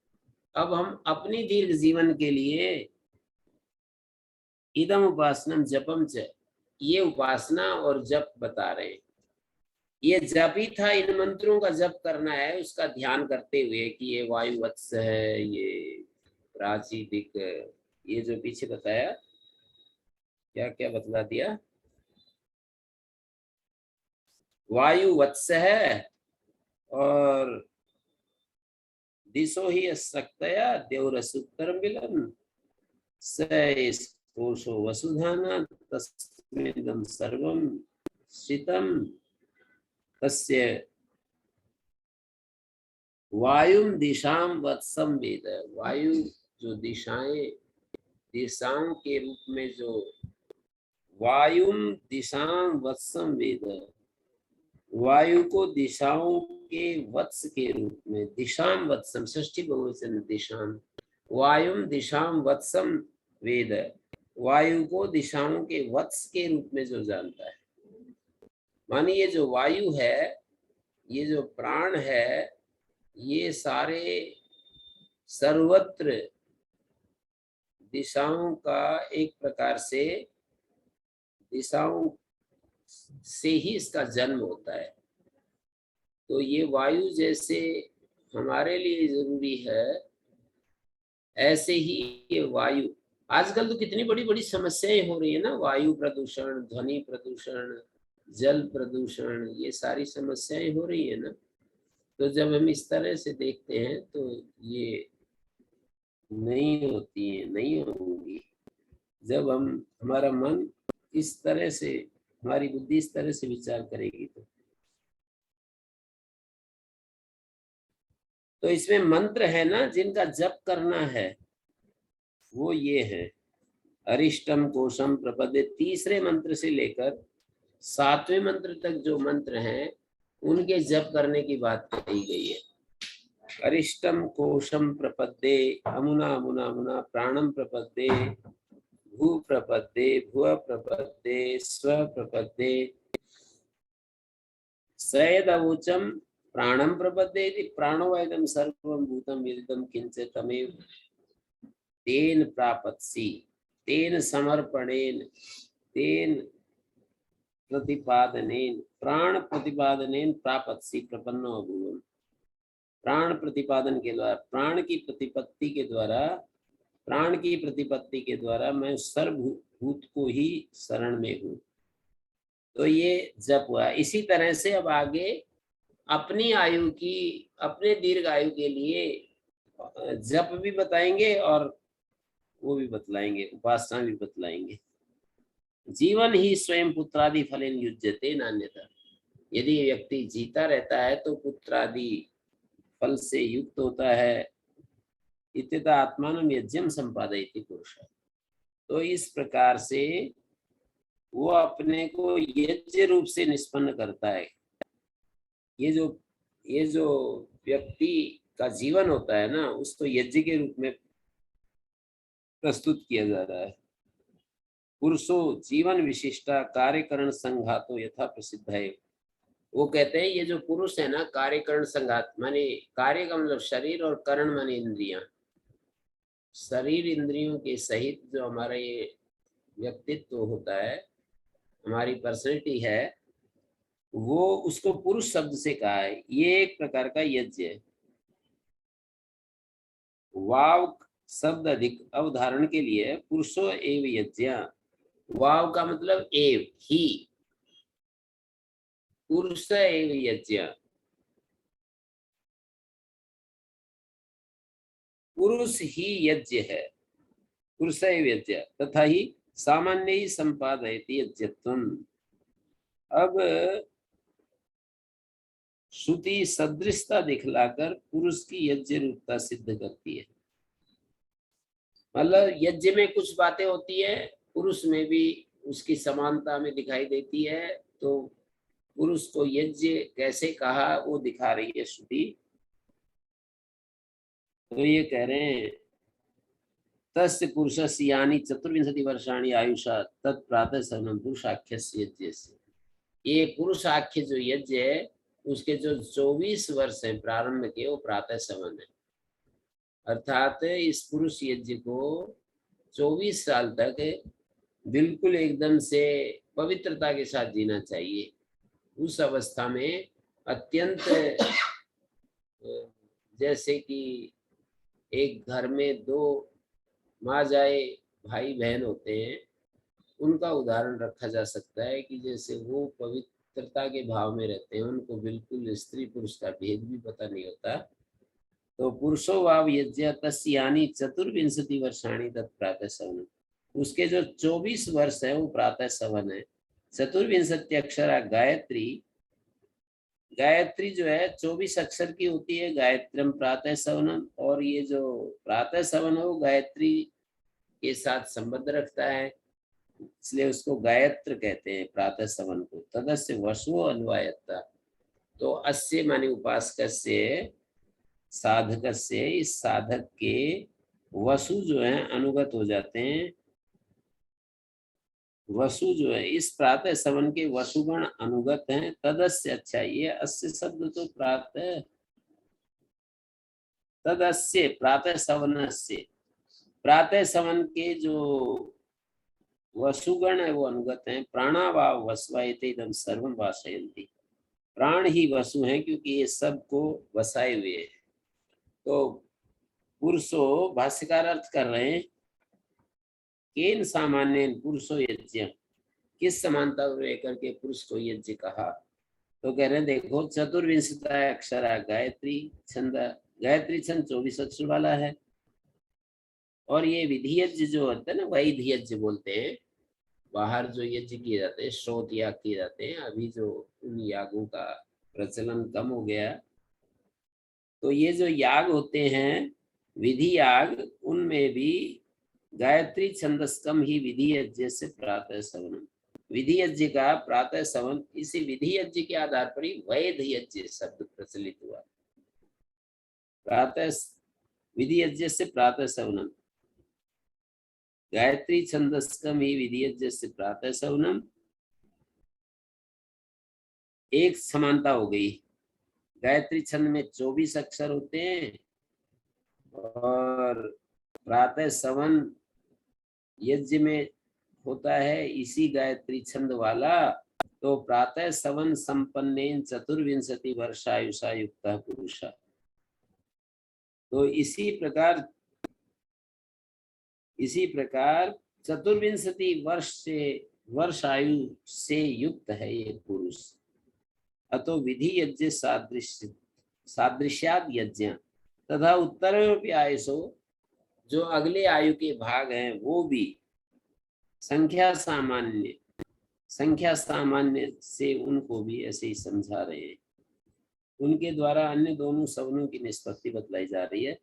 A: अब हम अपनी दीर्घ जीवन के लिए इदम उपासनम जपम च, ये उपासना और जप बता रहे हैं। ये जप ही था, इन मंत्रों का जप करना है, उसका ध्यान करते हुए कि ये वायुवत्स है, ये प्राचीदिक, ये जो पीछे बताया क्या क्या बतला दिया? वायु वत्स है और दिशो ही शक्तया देवरसुत्तरम विलन स कोशो वसुधाना तस्मिदं सर्वं स्थितं तस्य वायुम दिशां वत्सम वेद। वायु जो दिशाओं के रूप में जो वायुम दिशां वत्सम वेद, वायु को दिशाओं के वत्स के रूप में, दिशां वत्सम षष्ठी बहुवचन दिशां, वायुम दिशां वत्सम वेद, वायु को दिशाओं के वत्स के रूप में जो जानता है। मानिए जो वायु है, ये जो प्राण है, ये सारे सर्वत्र दिशाओं का एक प्रकार से, दिशाओं से ही इसका जन्म होता है। तो ये वायु जैसे हमारे लिए जरूरी है, ऐसे ही ये वायु, आजकल तो कितनी बड़ी बड़ी समस्याएं हो रही है ना, वायु प्रदूषण, ध्वनि प्रदूषण, जल प्रदूषण, ये सारी समस्याएं हो रही है ना। तो जब हम इस तरह से देखते हैं तो ये नहीं होती है, नहीं होंगी। जब हम, हमारा मन इस तरह से, हमारी बुद्धि इस तरह से विचार करेगी तो इसमें मंत्र है ना जिनका जप करना है, वो ये है अरिष्टम कोशम प्रपदे। तीसरे मंत्र से लेकर 7वें मंत्र तक जो मंत्र हैं उनके जप करने की बात कही गई है। अरिष्टम कोशम प्रपदे अमुना अमुना अमुना प्राणम प्रपदे भू प्रपदे भुव प्रपदे स्व प्रपदे सयदवोचम प्राणम प्रपदे प्राणो वैदम सर्वं भूतम विदितम किंच तमेव तेन प्रापत्सि तेन समर्पणेन तेन प्रतिपादनेन प्राण प्रतिपादनेन प्रापत्सि प्रपन्नो अभूवम्। प्राण प्रतिपादन के द्वारा, प्राण की प्रतिपत्ति के द्वारा, प्राण की प्रतिपत्ति के द्वारा मैं सर्वभूत को ही शरण में हूँ। तो ये जप हुआ। इसी तरह से अब आगे अपनी आयु की, अपने दीर्घ आयु के लिए जप भी बताएंगे और वो भी बतलाएंगे, उपासना भी बतलाएंगे। जीवन ही स्वयं पुत्रादि फलेन युज्यते नान्यथा। यदि व्यक्ति जीता रहता है तो पुत्रादि फल से युक्त होता है। इत्यतः आत्मानं यज्ञम संपादयति पुरुष। तो इस प्रकार से वो अपने को यज्ञ रूप से निष्पन्न करता है। ये जो व्यक्ति का जीवन होता है ना, उसको यज्ञ के रूप में प्रस्तुत किया जा रहा है। पुरुषो जीवन विशिष्टा कार्यकरण संघातो यथा प्रसिद्ध है। वो कहते हैं ये जो पुरुष है ना, कार्यकरण संघात माने कार्य का मतलब शरीर और करण माने इंद्रियां। शरीर इंद्रियों के सहित जो हमारा ये व्यक्तित्व होता है, हमारी पर्सनैलिटी है, वो उसको पुरुष शब्द से कहा है। ये एक प्रकार का यज्ञ है। वाव शब्द अधिक अवधारण के लिए पुरुषो एव यज्ञ। वाव का मतलब एव ही, पुरुष एव यज्ञ, पुरुष ही यज्ञ है, पुरुष एव यज्ञ तथा ही सामान्य ही संपादयति यज्ञत्वम्। अब श्रुति सदृशता दिखलाकर पुरुष की यज्ञ रूपता सिद्ध करती है। मतलब यज्ञ में कुछ बातें होती है, पुरुष में भी उसकी समानता में दिखाई देती है। तो पुरुष को यज्ञ कैसे कहा वो दिखा रही है श्रुति। तो ये कह रहे हैं तस्य पुरुषस्य यानी 24 वर्षाणि आयुषा तत्प्रातः सवनम पुरुषाख्यस्य यज्ञस्य। ये पुरुषाख्य जो यज्ञ है उसके जो 24 वर्ष है प्रारंभ के, वो प्रातः सवन है। अर्थात इस पुरुष यज्ञ को 24 साल तक बिल्कुल एकदम से पवित्रता के साथ जीना चाहिए। उस अवस्था में अत्यंत, जैसे कि एक घर में दो माँ जाए भाई बहन होते हैं, उनका उदाहरण रखा जा सकता है कि जैसे वो पवित्रता के भाव में रहते हैं, उनको बिल्कुल स्त्री पुरुष का भेद भी पता नहीं होता। तो पुरुषो वाव यज्ञ तस्यानी 24 वर्षाणी तत्प्रातः सवन, उसके जो 24 वर्ष है वो प्रातः सवन है। 24 अक्षरा गायत्री, गायत्री जो है 24 अक्षर की होती है, गायत्रम प्रातः सवनम, और ये जो प्रातः सवन है वो गायत्री के साथ संबंध रखता है, इसलिए उसको गायत्र कहते हैं प्रातः सवन को। तदस्य वसु अन्वायता, तो अस्य माने उपासक से, साधक से, इस साधक के वसु जो है अनुगत हो जाते हैं। वसु जो है इस प्रातः सवन के वसुगण अनुगत हैं। तदस्य, अच्छा ये अस्य शब्द तो प्रातः, तदस्य प्रातः सवन से, प्रातः सवन के जो वसुगण है वो अनुगत हैं। प्राणावाव वसवायते इदं सर्वं वासयन्ति, प्राण ही वसु हैं क्योंकि ये सब को वसाए हुए हैं। तो पुरुषो, भाष्यकार अर्थ कर रहे हैं, केन सामान्य पुरुषो यज्ञ, किस समानता को लेकर के पुरुष को यज्ञ कहा। तो कह रहे हैं देखो 24 अक्षरा गायत्री छंद, गायत्री छंद 24 अक्षर वाला है, और ये विधि यज्ञ जो होता है ना, वैध यज्ञ बोलते हैं, बाहर जो यज्ञ किए जाते हैं, श्रोत याग किए जाते हैं, अभी जो उन यागों का प्रचलन कम हो गया, तो ये जो याग होते हैं विधि याग, उनमें भी गायत्री छंदस कम ही विधि यज्ञ से प्रातः सवनम, विधि यज्ञ का प्रातः सवन, इसी विधि यज्ञ के आधार पर ही वैध यज्ञ शब्द प्रचलित हुआ। प्रातः विधि यज्ञ से प्रातः सवनम, गायत्री छंदस्कम ही विधि यज्ञ से प्रातः सवनम, एक समानता हो गई। गायत्री छंद में 24 अक्षर होते हैं, और प्रातः सवन यज्ञ में होता है इसी गायत्री छंद वाला। तो प्रातः सवन संपन्नेन 24 वर्षायुषा युक्तः पुरुष, तो इसी प्रकार 24 वर्ष आयु से युक्त है ये पुरुष। अतो विधि यज्ञ सादृश्याद यज्ञ तथा उत्तर आयुषो, जो अगले आयु के भाग हैं वो भी संख्या सामान्य से उनको भी ऐसे ही समझा रहे हैं। उनके द्वारा अन्य दोनों सवनों की निष्पत्ति बतलाई जा रही है।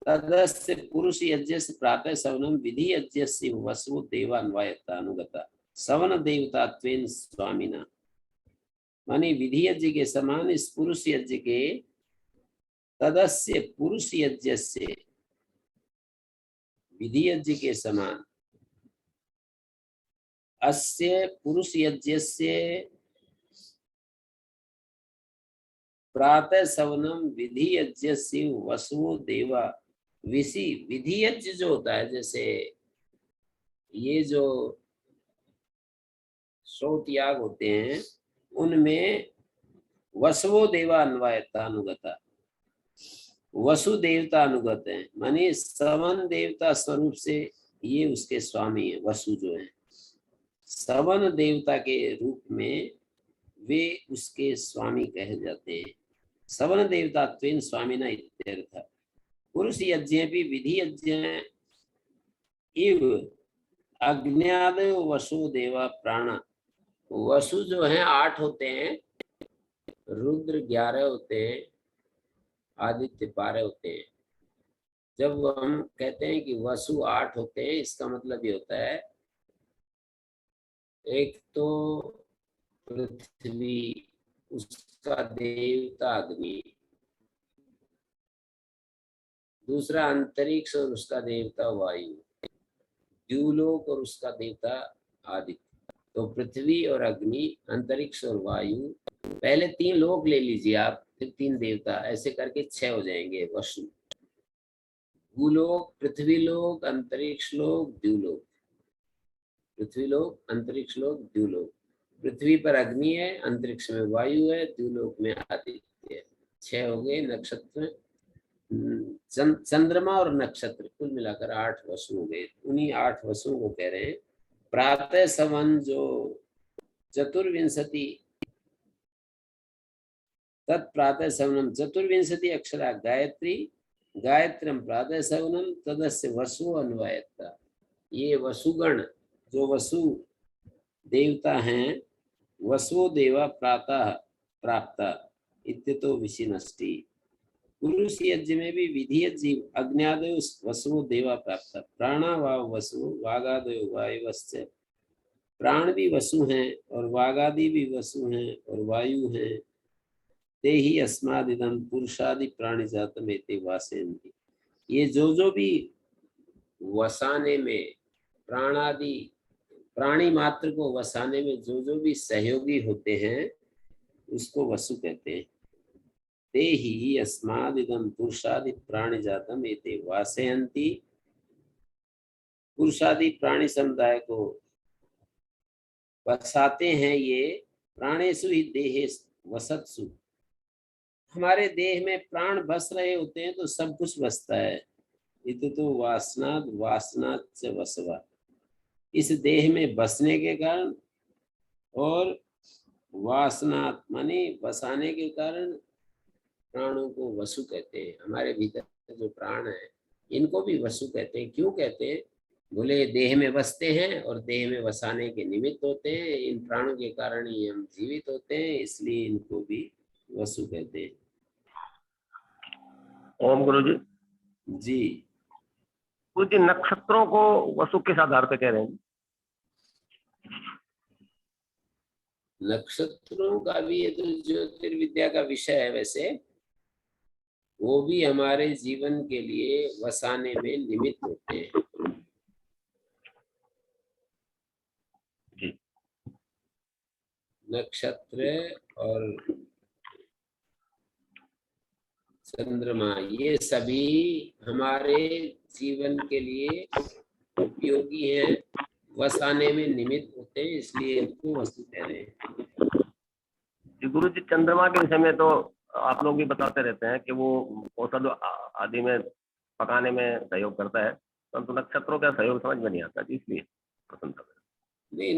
A: तदस्य पुरुष यज्ञ से प्रातः सवनम विधि यज्ञ से वसु देवान्वायता अनुगता सवन देवतात्वेन स्वामिना, माने विधि यज्ञ के समान इस पुरुष यज्ञ के, तदस्य पुरुष यज्ञ से विधि यज्ञ के समान, अस्य पुरुष यज्ञ से प्रातः सवनम विधि यज्ञ से वसु देवा, विधि यज्ञ जो होता है, जैसे ये जो श्रोत याग होते हैं उनमें वसुओ देवा अन्वायता अनुगता, वसु देवता अनुगत है, माने सवन देवता स्वरूप से ये उसके स्वामी है। वसु जो है सवन देवता के रूप में वे उसके स्वामी कहे जाते हैं। सवन देवता त्वेन स्वामिना इत्यर्थ। पुरुष यज्ञ भी विधि यज्ञ इव अज्ञाद वसु देवा प्राण, वसु जो है 8 होते हैं, रुद्र 11 होते हैं, आदित्य 12 होते हैं। जब हम कहते हैं कि वसु 8 होते हैं, इसका मतलब ये होता है एक तो पृथ्वी, उसका देवता अग्नि, दूसरा अंतरिक्ष और उसका देवता वायु, द्यूलोक और उसका देवता आदित्य। तो पृथ्वी और अग्नि, अंतरिक्ष और वायु, पहले 3 लोक ले लीजिए आप, फिर 3 देवता, ऐसे करके 6 हो जाएंगे वसु। भूलोक, पृथ्वी लोक, अंतरिक्ष लोक, द्यूलोक, पृथ्वी लोक, अंतरिक्ष लोक, द्यूलोक। पृथ्वी पर अग्नि है, अंतरिक्ष में वायु है, द्यूलोक में आदित्य है। 6 हो गए नक्षत्र। चंद्रमा और नक्षत्र कुल मिलाकर 8 वसु हो गए। उन्हीं 8 वसुओं को कह रहे हैं प्रातः सवन जो चतुर्विंशति तत्प्रातः सवनम चतुर्विंशति अक्षरा गायत्री गायत्रम प्रातः सवनम तदस्य वसु अन्वयता। ये वसुगण जो वसु देवता हैं वसु देवा प्रातः प्राप्त इत्यतो विशिनष्टि। पुरुष यज्ञ में भी विधि जीव अग्न्यादयो वसु देवा प्राप्त प्राणा वाव वसु वागादयो वायुवश्च। प्राण भी वसु हैं और वागादि भी वसु हैं और वायु हैं। ते ही अस्मादिदं पुरुषादि प्राणी जातम एते वासयन्ति। ये जो भी वसाने में प्राणादि प्राणी मात्र को वसाने में जो भी सहयोगी होते हैं उसको वसु कहते हैं। ते ही अस्मादिदं पुरुषादि प्राणी जातम एते वासयन्ति। पुरुषादि प्राणी समुदाय को बसाते हैं ये। प्राणेषु ही देहे वसत्सु। हमारे देह में प्राण बस रहे होते हैं तो सब कुछ बसता है। इत तो वासनाद वासनाद च वसवा। इस देह में बसने के कारण और वासनात माने बसाने के कारण प्राणों को वसु कहते हैं। हमारे भीतर जो प्राण है इनको भी वसु कहते हैं। क्यों कहते हैं? बोले देह में बसते हैं और देह में बसाने के निमित्त होते हैं। इन प्राणों के कारण ही हम जीवित होते हैं, इसलिए इनको भी वसु कहते हैं।
B: ओम गुरु जी।
A: जी
B: गुरु जी नक्षत्रों को वसु किस आधार पे कह रहे हैं?
A: नक्षत्रों का भी ये तो ज्योतिर्विद्या का विषय है। वैसे वो भी हमारे जीवन के लिए वसाने में निमित्त होते हैं।
B: जी।
A: नक्षत्र और चंद्रमा ये सभी हमारे जीवन के लिए उपयोगी हैं, वसाने में निमित्त होते हैं, इसलिए इनको वसु कह रहे हैं।
B: जी गुरु जी चंद्रमा के विषय में तो आप लोग भी बताते रहते हैं कि वो औषध आदि में पकाने में सहयोग करता है, परंतु नक्षत्रों का सहयोग समझ में नहीं आता, इसलिए प्रसन्नता है।
A: नहीं,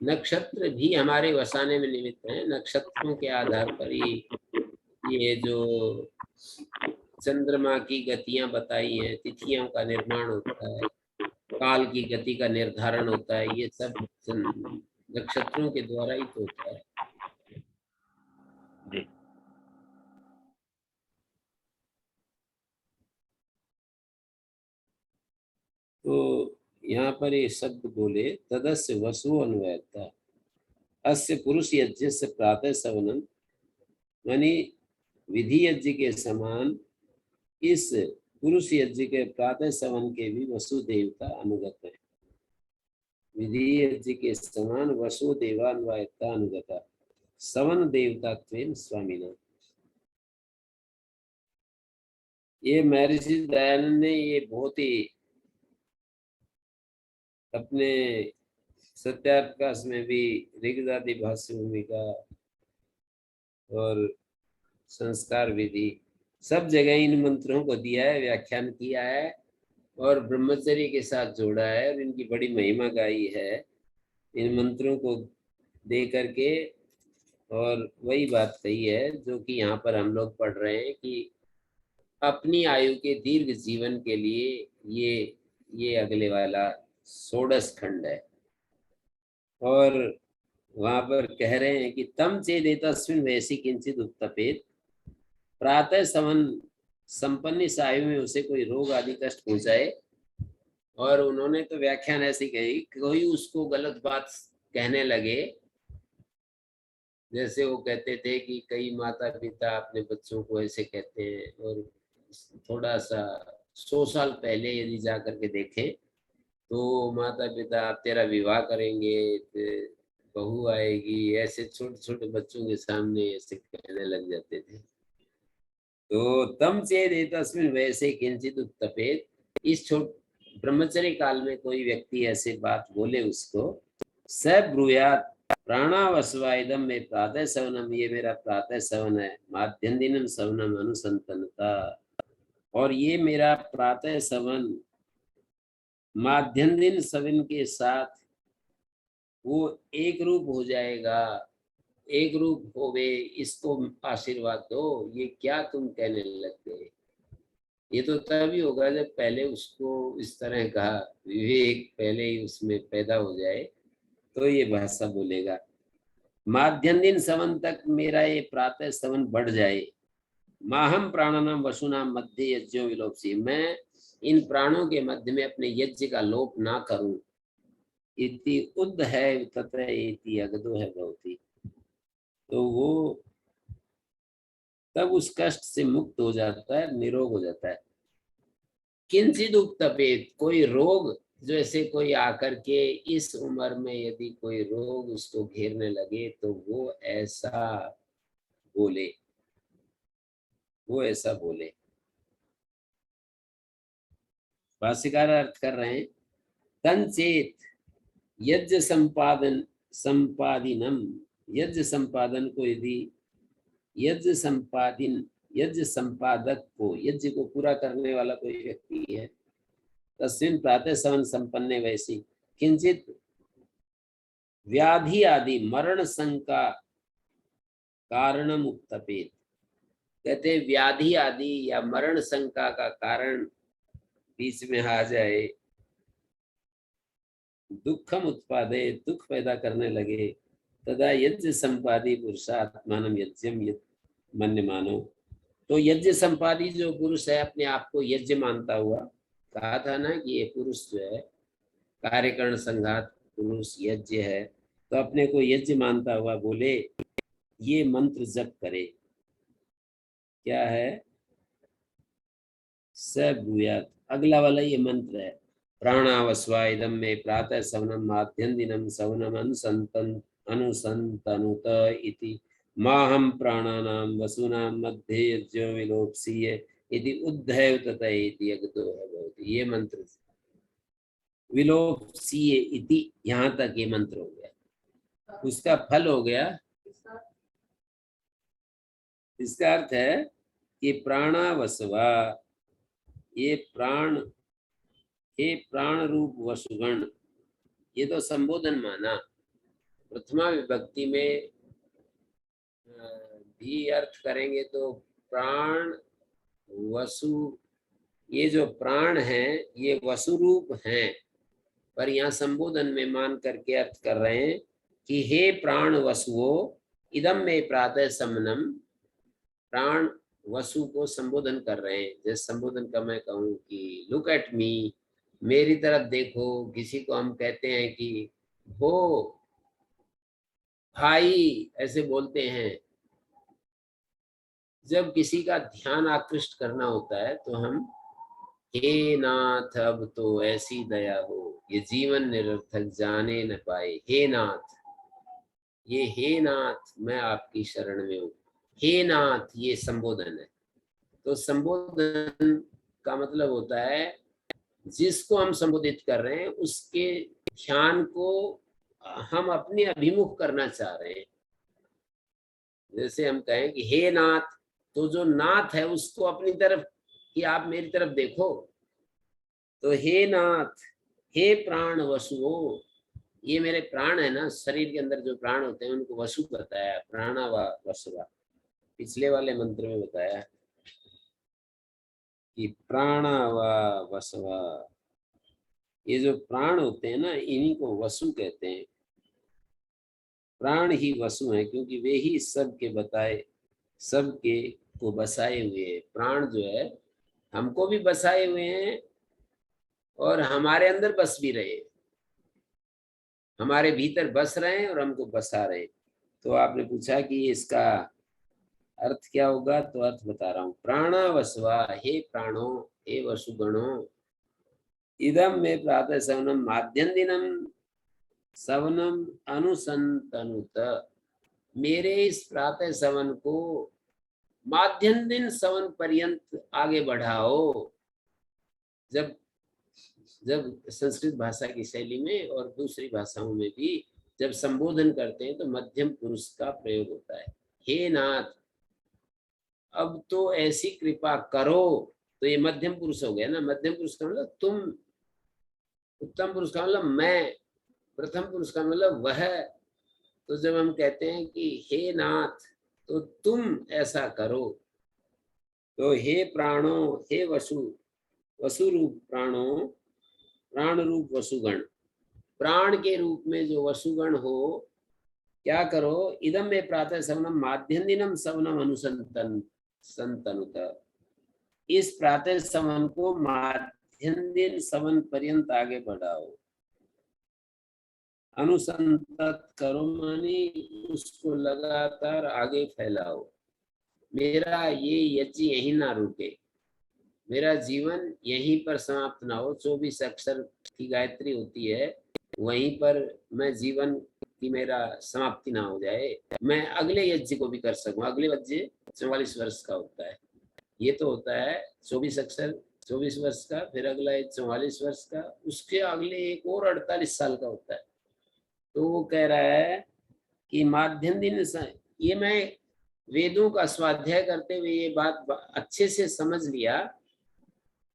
A: नक्षत्र भी हमारे वसाने में निमित्त हैं। नक्षत्रों के आधार पर ही ये जो चंद्रमा की गतियां बताई हैं, तिथियों का निर्माण होता है, काल की गति का निर्धारण होता है, ये सब नक्षत्रों के द्वारा ही तो होता है।
B: जी।
A: तो यहाँ पर ये शब्द बोले तदस्य वसु अन्वयता अस्य पुरुष यज्ञ से प्रातः सवनम, यानी विधि यज्ञ के समान इस पुरुष यज्ञ के प्रातः सवन के भी वसु देवता अनुगत है। विधि यज्ञ के समान वसु देवान्वयता अनुगता सवन देवता स्वामीना। ये महर्षि दयानंद ने ये बहुत ही अपने सत्याप्रकाश में भी ऋग्वेदादि भाष्य भूमिका और संस्कार विधि सब जगह इन मंत्रों को दिया है, व्याख्यान किया है और ब्रह्मचर्य के साथ जोड़ा है और इनकी बड़ी महिमा गाई है इन मंत्रों को दे करके। और वही बात कही है जो कि यहाँ पर हम लोग पढ़ रहे हैं कि अपनी आयु के दीर्घ जीवन के लिए ये अगले वाला 16 खंड है। और वहां पर कह रहे हैं कि तम चेदेतस्मिन् वयसि किंचित उत्तपेत, प्रातः सवन संपन्न इस आयु में उसे कोई रोग आदि कष्ट पहुंचाए। और उन्होंने तो व्याख्यान ऐसी कही, कोई उसको गलत बात कहने लगे, जैसे वो कहते थे कि कई माता पिता अपने बच्चों को ऐसे कहते हैं, और थोड़ा सा 100 साल पहले यदि जा करके देखें तो माता पिता तेरा विवाह करेंगे, बहू आएगी, ऐसे छोटे छोटे बच्चों के सामने ऐसे कहने लग जाते थे। तो तम चेदेतस्मिन् वयसि किंचित उत्तपेत, इस ब्रह्मचर्य काल में कोई व्यक्ति ऐसे बात बोले उसको, स ब्रूयात प्राणावस्वा इदम में प्रातः सवनम, ये मेरा प्रातः सवन है। माध्यम दिनम सवनम अनुसंतनता, और ये मेरा प्रातः सवन माध्यम दिन सवन के साथ वो एक रूप हो जाएगा, एक रूप होवे, इसको आशीर्वाद दो। ये क्या तुम कहने लग गए? ये तो तभी होगा जब पहले उसको इस तरह का विवेक पहले ही उसमें पैदा हो जाए, तो ये भाषा बोलेगा। माध्यम दिन सवन तक मेरा ये प्रातः सवन बढ़ जाए। माहम प्राणानाम वसुनाम मध्य यज्ञो विलोपसी, मैं इन प्राणों के मध्य में अपने यज्ञ का लोप ना करूं। इति उद्ध है तथा इति अगदो है भवती, तो वो तब उस कष्ट से मुक्त हो जाता है, निरोग हो जाता है। किंचित उपतपेत, कोई रोग, जैसे कोई आकर के इस उम्र में यदि कोई रोग उसको घेरने लगे तो वो ऐसा बोले, वो ऐसा बोले। भाष्यकार अर्थ कर रहे हैं, तन चेत यज्ञ संपादिनम, यज्ञ संपादन को यदि यज्ञ संपादक को, यज्ञ को पूरा करने वाला कोई व्यक्ति है, तस्मिन् प्रातः सवन संपन्ने वैसी किंचित व्याधि आदि मरण शंका कारणम उपतपेत, कहते व्याधि आदि या मरण शंका का कारण बीच में आ जाए, दुखम उत्पादे, दुख पैदा करने लगे, तदा यज्ञ संपादी पुरुषात्मानम यज्ञम मन्यमानो, तो यज्ञ संपादी जो पुरुष है अपने आप को यज्ञ मानता हुआ, कहा था ना कि ये पुरुष जो है कार्यकरण संघात पुरुष यज्ञ है, तो अपने को यज्ञ मानता हुआ बोले ये मंत्र जप करे। क्या है? सब्रूयात, अगला वाला ये मंत्र है, प्राणावस्वा इदम में प्रातः सवनम माध्यम दिनम सवनम अनुसंतनुत इति माहम प्राणानाम वसुनाम मध्ये यज्ञो विलोपसीय इति उद्धैव तथा इति अगतो भवति, ये मंत्र विलोपसीय इति, यहाँ तक ये मंत्र हो गया, उसका फल हो गया। इसका अर्थ है कि प्राणावस्वा, ये प्राण, हे प्राण रूप वसुगण, ये तो संबोधन माना। प्रथमा विभक्ति में भी अर्थ करेंगे तो प्राण वसु, ये जो प्राण हैं ये वसु रूप हैं, पर यहाँ संबोधन में मान करके अर्थ कर रहे हैं कि हे प्राण वसुओ इदम में प्रातः समनम, प्राण वसु को संबोधन कर रहे हैं। जैसे संबोधन का मैं कहूँ कि लुक एट मी, मेरी तरफ देखो। किसी को हम कहते हैं कि हो भाई, ऐसे बोलते हैं। जब किसी का ध्यान आकृष्ट करना होता है तो हम हे नाथ अब तो ऐसी दया हो, ये जीवन निरर्थक जाने न पाए, हे नाथ, ये हे नाथ मैं आपकी शरण में हूँ, हे नाथ, ये संबोधन है। तो संबोधन का मतलब होता है जिसको हम संबोधित कर रहे हैं उसके ध्यान को हम अपने अभिमुख करना चाह रहे हैं। जैसे हम कहें कि हे नाथ, तो जो नाथ है उसको अपनी तरफ, कि आप मेरी तरफ देखो। तो हे नाथ, हे प्राण वसुओ, ये मेरे प्राण है ना, शरीर के अंदर जो प्राण होते हैं उनको वसु बताया, प्राणा व वसुवा। पिछले वाले मंत्र में बताया कि प्राणा व वसुवा, ये जो प्राण होते हैं ना इन्हीं को वसु कहते हैं। प्राण ही वसु हैं क्योंकि वे ही सबके बताए, सबके को बसाए हुए हैं। प्राण जो है हमको भी बसाए हुए हैं और हमारे अंदर बस भी रहे, हमारे भीतर बस रहे हैं और हमको बसा रहे। तो आपने पूछा कि इसका अर्थ क्या होगा, तो अर्थ बता रहा हूँ। प्राणावस्वा, हे प्राणो, हे वसुगणों, इदम में प्रातः सवनम माध्यम दिनम सवनम अनुसंतनुत, मेरे इस प्रातः सवन को माध्यम दिन सवन पर्यंत आगे बढ़ाओ। जब संस्कृत भाषा की शैली में और दूसरी भाषाओं में भी जब संबोधन करते हैं तो मध्यम पुरुष का प्रयोग होता है। हे नाथ, अब तो ऐसी कृपा करो, तो ये मध्यम पुरुष हो गया ना। मध्यम पुरुष का मतलब तुम, उत्तम पुरुष का मतलब मैं, प्रथम पुरुष का मतलब वह। तो जब हम कहते हैं कि हे नाथ, तो तुम ऐसा करो। तो हे प्राणो, हे वसु, वसु रूप प्राणो, प्राण रूप वसुगण, प्राण के रूप में जो वसुगण हो, क्या करो, इदम में प्रातः सवनम माध्यन्दिनम सवनम अनुसंतन संतनुत, इस प्रातः सवन को माध्यम दिन सवन पर्यंत आगे बढ़ाओ। अनुसंतत करो मानी उसको लगातार आगे फैलाओ। मेरा ये यज्ञ यही ना रुके, मेरा जीवन यहीं पर समाप्त ना हो। 24 अक्षर की गायत्री होती है, वहीं पर मैं जीवन की मेरा समाप्ति ना हो जाए, मैं अगले यज्ञ को भी कर सकूं। अगले यज्ञ 44 वर्ष का होता है, ये तो होता है 24 अक्षर 24 वर्ष का, फिर अगला 44 वर्ष का, उसके अगले एक और 48 साल का होता है। तो वो कह रहा है कि माध्यम दिन, ये मैं वेदों का स्वाध्याय करते हुए ये बात अच्छे से समझ लिया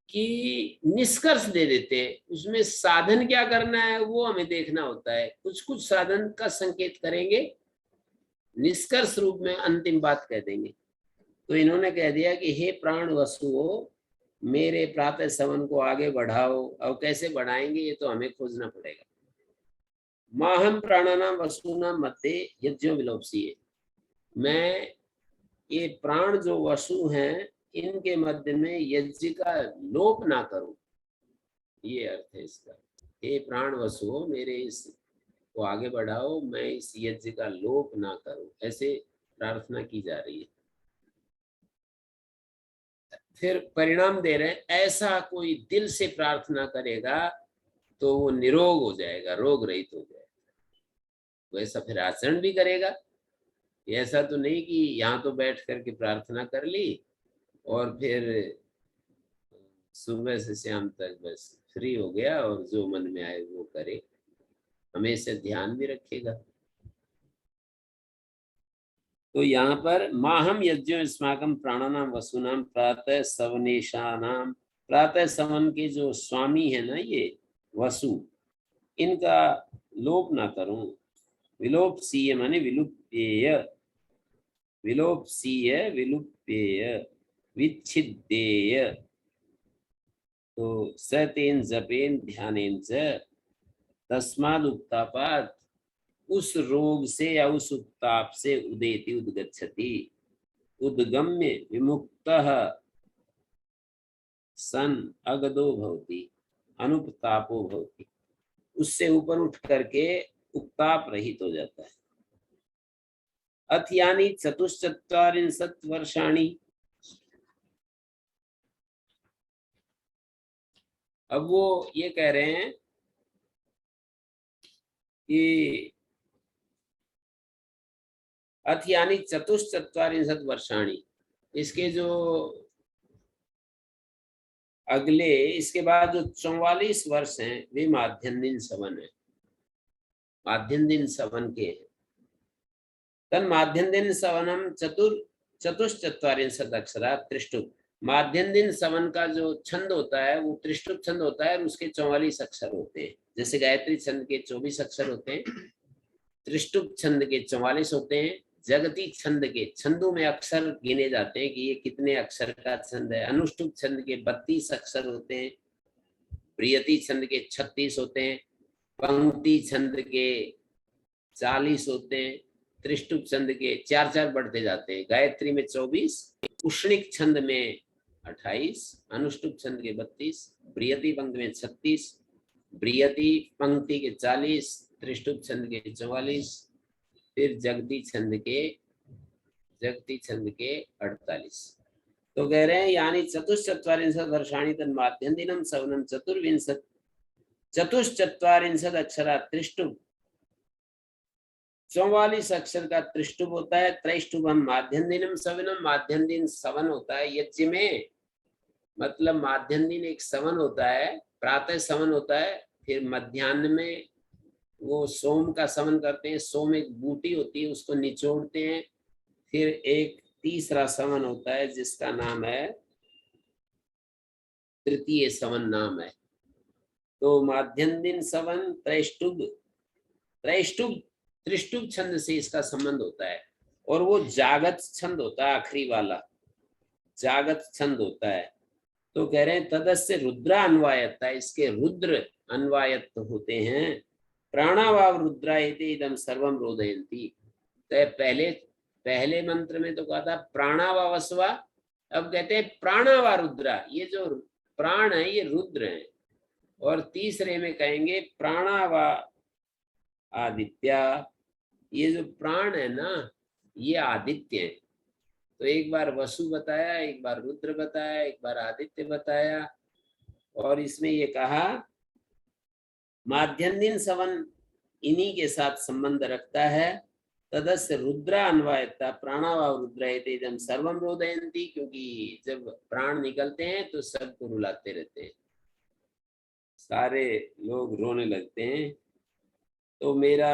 A: कि निष्कर्ष दे देते, उसमें साधन क्या करना है वो हमें देखना होता है। कुछ कुछ साधन का संकेत करेंगे, निष्कर्ष रूप में अंतिम बात कह देंगे। तो इन्होंने कह दिया कि हे प्राण वसुओं, मेरे प्रातः सवन को आगे बढ़ाओ। और कैसे बढ़ाएंगे ये तो हमें खोजना पड़ेगा। माहम प्राणानाम वसुनाम मध्य यज्ञो विलोपसीय, मैं ये प्राण जो वसु हैं इनके मध्य में यज्ञ का लोप ना करूं, ये अर्थ है इसका। हे प्राण वसुओं, मेरे इस को आगे बढ़ाओ, मैं इस यज्ञ का लोप ना करूं, ऐसे प्रार्थना की जा रही है। फिर परिणाम दे रहे हैं, ऐसा कोई दिल से प्रार्थना करेगा तो वो निरोग हो जाएगा, रोग रहित हो जाएगा। वैसा फिर आचरण भी करेगा। ऐसा तो नहीं कि यहाँ तो बैठ करके प्रार्थना कर ली और फिर सुबह से शाम तक बस फ्री हो गया और जो मन में आए वो करे, हमेशा ध्यान भी रखेगा। तो यहाँ पर माहम यज्ञो अस्माकं प्राणानाम वसुनाम प्रातः सवनेशानाम, प्रातः सवन के जो स्वामी है ना ये वसु, इनका लोप ना करूं। विलोपसीय माने विलुप्येय, विलोपसीय विलुप्येय विच्छिद्येय। तो सतेन जपेन ध्यानेन च तस्माद उत्तापात, उस रोग से या उस उत्ताप से उदेति उद्गच्छति, उद्गम्य विमुक्तः सन अगदो भवति अनुपतापो भवति, उससे ऊपर उठ करके उत्ताप रहित हो जाता है। अथ यानी 44 वर्षाणि, अब वो ये कह रहे हैं कि अथ यानी 44 वर्षाणि, इसके जो अगले, इसके बाद जो 44 वर्ष हैं वे माध्यम दिन सवन है, माध्यम दिन सवन के हैं। तन माध्यम दिन सवनम चतुश्चत्वारिंशत् अक्षरा त्रिष्टुप, माध्यम दिन सवन का जो छंद होता है वो त्रिष्टुप छंद होता है और उसके 44 अक्षर होते हैं। जैसे गायत्री छंद के 24 अक्षर होते हैं, त्रिष्टुप छंद के 44 होते हैं। जगती छंद के छंदों में अक्षर गिने जाते हैं कि ये कितने अक्षर का छंद है। अनुष्टुप छंद के 32 अक्षर होते हैं। प्रियति छंद के 36 होते हैं। पंक्ति छंद के 40 होते हैं। त्रिष्टुप छंद के 4-4 बढ़ते जाते हैं। गायत्री में 24, उष्णिक छंद में 28, अनुष्टुप छंद के 32, प्रियति पंक्ति में 36, प्रियति पंक्ति के 40, त्रिष्टुप छंद के 44, फिर जगती छंद के 48। तो कह रहे हैं यानी 44 वर्षाणि तन्माध्यम दिनम सवनम चतुश्चत्वारिंशत् अक्षरा त्रिष्टुप, 44 अक्षर का त्रिष्टुप होता है। त्रैष्टुभम माध्यम दिनम सवनम, माध्यम दिन सवन होता है यज्ञ में, मतलब माध्यम दिन एक सवन होता है, प्रातः सवन होता है, फिर मध्याह्न में वो सोम का समन करते हैं। सोम एक बूटी होती है, उसको निचोड़ते हैं। फिर एक तीसरा समन होता है जिसका नाम है तृतीय समन नाम है। तो माध्यम दिन सवन त्रैष्टुभ त्रैष्टुभ त्रिष्टुभ छंद से इसका संबंध होता है, और वो जागत छंद होता है, आखिरी वाला जागत छंद होता है। तो कह रहे हैं तदस्य रुद्रा अन्वायत्ता, इसके रुद्र अन्वायत्त होते हैं। प्राणावाव रुद्रा इदम सर्वम रोदयंती। तो पहले पहले मंत्र में तो कहा था प्राणावावस्वा, अब कहते हैं प्राणावा रुद्रा। ये जो प्राण है ये रुद्र है। और तीसरे में कहेंगे प्राणावा आदित्य। ये जो प्राण है ना ये आदित्य है। तो एक बार वसु बताया, एक बार रुद्र बताया, एक बार आदित्य बताया। और इसमें ये कहा माध्यन्दिन सवन इन्हीं के साथ संबंध रखता है। तदस्य रुद्रा अन्वायता प्राणावा रुद्र सर्वम रोदयंती, क्योंकि जब प्राण निकलते हैं तो सबको रुलाते रहते हैं, सारे लोग रोने लगते हैं। तो मेरा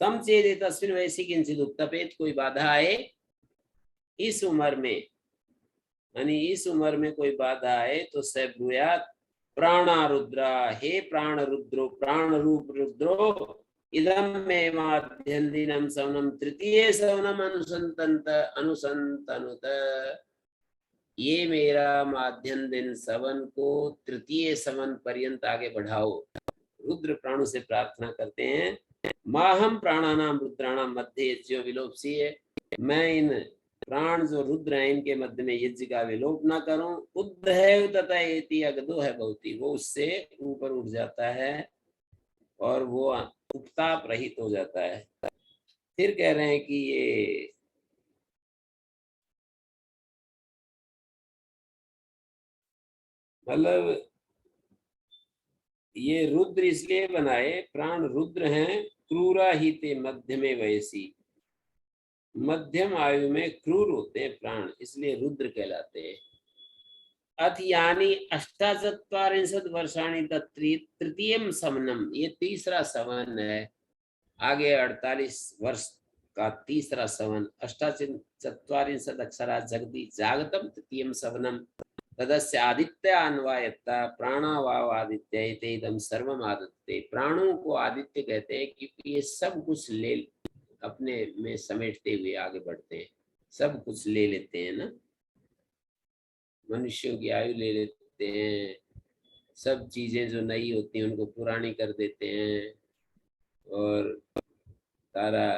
A: तम चेदे तस्वीर वैसी किंचित उत्तपेत, कोई बाधा आए इस उम्र में, यानी इस उम्र में कोई बाधा आए तो स ब्रूयात प्राणा रुद्रा, हे प्राण रुद्रो प्राण रूप रुद्रो इदम में माध्यन्दिनम सवनम तृतीय सवनम अनुसंतंत अनुसंतनुत। ये मेरा माध्यम दिन सवन को तृतीय सवन पर्यंत आगे बढ़ाओ। रुद्र प्राणों से प्रार्थना करते हैं। माहम प्राणानाम रुद्राणाम मध्य यज्ञो विलोपसी है, मैं इन प्राण जो रुद्र हैं इनके मध्य में यज्ञ का विलोप ना करूं। उद्धैव तथा एति अगदो है बहुती, वो उससे ऊपर उठ जाता है और वो उपताप रहित हो जाता है। फिर कह रहे हैं कि ये मतलब ये रुद्र इसलिए बनाए, प्राण रुद्र हैं क्रूरा ही ते मध्य में वयसी, मध्यम आयु में क्रूर होते हैं प्राण, इसलिए रुद्र कहलाते हैं। अथ यानी अष्टाचत्वारिंशत् वर्षाणि तृतीयम समनम, ये तीसरा सवन है। आगे 48 वर्ष का तीसरा सवन। अष्टाचत्वारिंशत् अक्षरा जगदी जागतम तृतीयम सवनम तदस्य आदित्य अन्वायत्ता प्राणावाव आदित्य इदम सर्वम आदित्य। प्राणों को आदित्य कहते हैं क्योंकि ये सब कुछ ले अपने में समेटते हुए आगे बढ़ते हैं, सब कुछ ले लेते हैं ना। मनुष्यों की आयु ले लेते हैं, सब चीजें जो नई होती हैं उनको पुरानी कर देते हैं, और सारा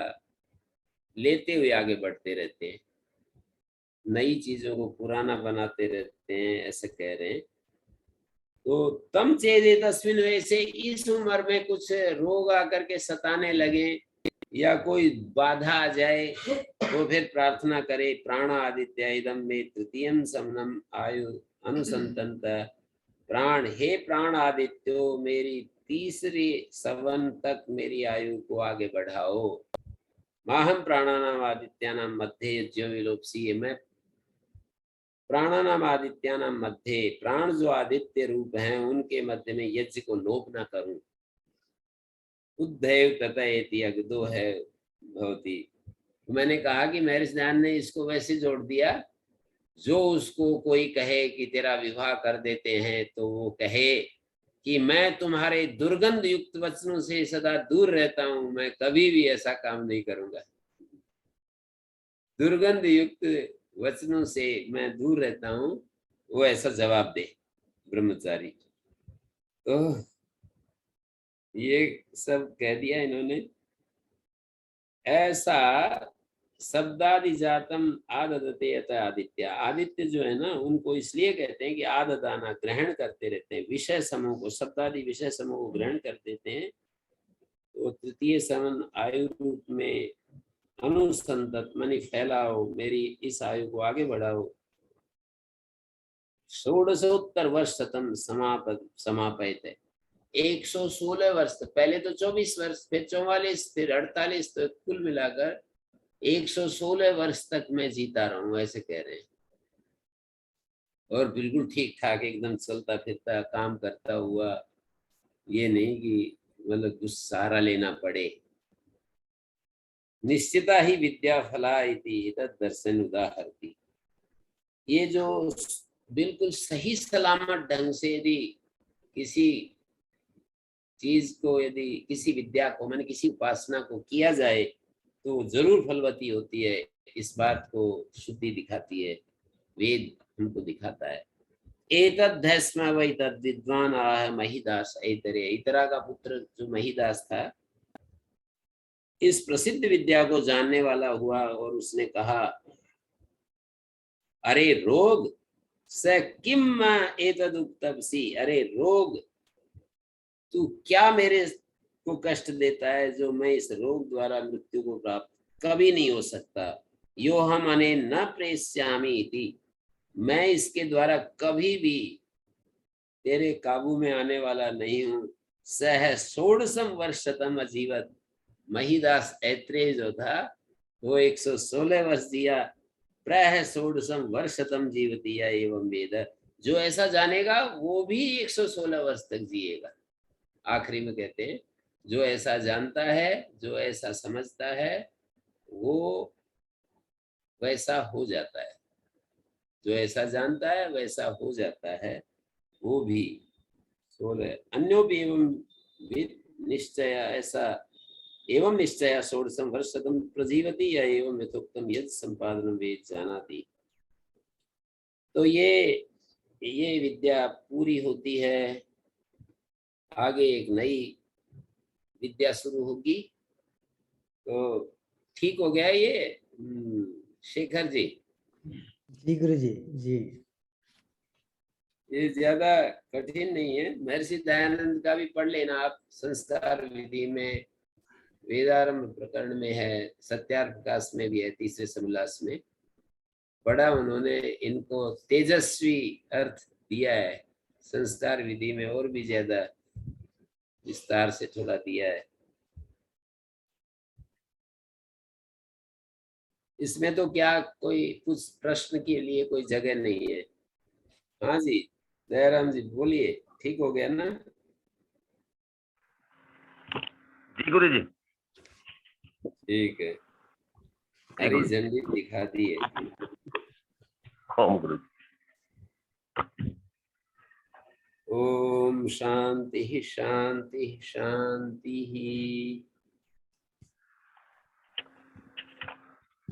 A: लेते हुए आगे बढ़ते रहते हैं, नई चीजों को पुराना बनाते रहते हैं, ऐसे कह रहे हैं। तो तम चेदे तस्मिन, वैसे इस उम्र में कुछ रोग आकर के सताने लगे या कोई बाधा आ जाए तो फिर प्रार्थना करे प्राण आदित्य इदम में तृतीयम समनम आयु अनुसंतंत। प्राण, हे प्राण आदित्यो मेरी तीसरी सवन तक मेरी आयु को आगे बढ़ाओ। माहम प्राणानाम आदित्यानाम मध्य यज्ञो विलोपसी, मैं प्राणानाम आदित्यानाम मध्य, प्राण जो आदित्य रूप हैं उनके मध्य में यज्ञ को लोप न करूं। उद्धैव तथा एति अगदो है भवती। मैंने कहा कि महर्षि दयानंद ने इसको वैसे जोड़ दिया, जो उसको कोई कहे कि तेरा विवाह कर देते हैं तो वो कहे कि मैं तुम्हारे दुर्गंध युक्त वचनों से सदा दूर रहता हूं, मैं कभी भी ऐसा काम नहीं करूंगा। दुर्गंध युक्त वचनों से मैं दूर रहता हूं, वो ऐसा जवाब दे ब्रह्मचारी। तो ये सब कह दिया इन्होंने। ऐसा शब्दादि जातम आददते अत आदित्य, आदित्य जो है ना उनको इसलिए कहते हैं कि आददाना ग्रहण करते रहते हैं, विषय समूह को, शब्दादि विषय समूह को ग्रहण कर देते हैं। तो तृतीय सवन आयु रूप में अनुसंतत मनी फैलाओ, मेरी इस आयु को आगे बढ़ाओ। षोडशोत्तर वर्ष शतम समापित है, 116 वर्ष, पहले तो 24 वर्ष, फिर 44, फिर 48, तो कुल मिलाकर 116 वर्ष तक मैं जीता रहा हूँ, ऐसे कह रहे हैं। और बिल्कुल ठीक ठाक एकदम चलता फिरता काम करता हुआ, ये नहीं कि मतलब कुछ सहारा लेना पड़े। निश्चिता ही विद्या फला इति एतद् दर्शन उदाहरति। ये जो बिल्कुल सही सलामत ढंग से यदि किसी चीज को, यदि किसी विद्या को, माने किसी उपासना को किया जाए तो जरूर फलवती होती है। इस बात को श्रुति दिखाती है, वेद हमको दिखाता है। एतद्धस्म वै तद् विद्वान आह महिदास ऐतरे। इतरा का पुत्र जो महिदास था, इस प्रसिद्ध विद्या को जानने वाला हुआ और उसने कहा, अरे रोग स किम एतदुक्तवसी। अरे रोग, तू क्या मेरे को कष्ट देता है जो मैं इस रोग द्वारा मृत्यु को प्राप्त कभी नहीं हो सकता। यो हम अने न प्रेष्यामि इति। मैं इसके द्वारा कभी भी तेरे काबू में आने वाला नहीं हूँ। सह षोडशम वर्षतम अजीवत। महिदास ऐत्रेय जो था वो 116 वर्ष जिया। प्रह षोडशम वर्षतम जीवतिया एवं वेद। जो ऐसा जानेगा वो भी 116 वर्ष तक जिएगा। आखिरी में कहते हैं, जो ऐसा जानता है, जो ऐसा समझता है, वो वैसा हो जाता है। जो ऐसा जानता है वैसा हो जाता है, वो भी 16। अन्योपि एवं निश्चय, ऐसा एवं निश्चय षोडशम वर्षतम प्रजीवति या एवं यथोक्तम यद संपादन वेद जानाति। तो ये विद्या पूरी होती है, आगे एक नई विद्या शुरू होगी। तो ठीक हो गया ये शेखर जी?
C: जी गुरु जी। जी
A: ये ज्यादा कठिन नहीं है। महर्षि दयानंद का भी पढ़ लेना आप, संस्कार विधि में, वेदारंभ प्रकरण में है, सत्यार्थ प्रकाश में भी है, तीसरे समोल्लास में बड़ा उन्होंने इनको तेजस्वी अर्थ दिया है। संस्कार विधि में और भी ज्यादा विस्तार से थोड़ा दिया है। इसमें तो क्या कोई कुछ प्रश्न के लिए कोई जगह नहीं है। हाँ जी दयाराम जी बोलिए, ठीक हो गया ना?
B: जी गुरु जी।
A: ठीक है, हरी झंडी दिखा दी है।
B: ओम गुरु जी।
A: ओम शांति शांति शांति।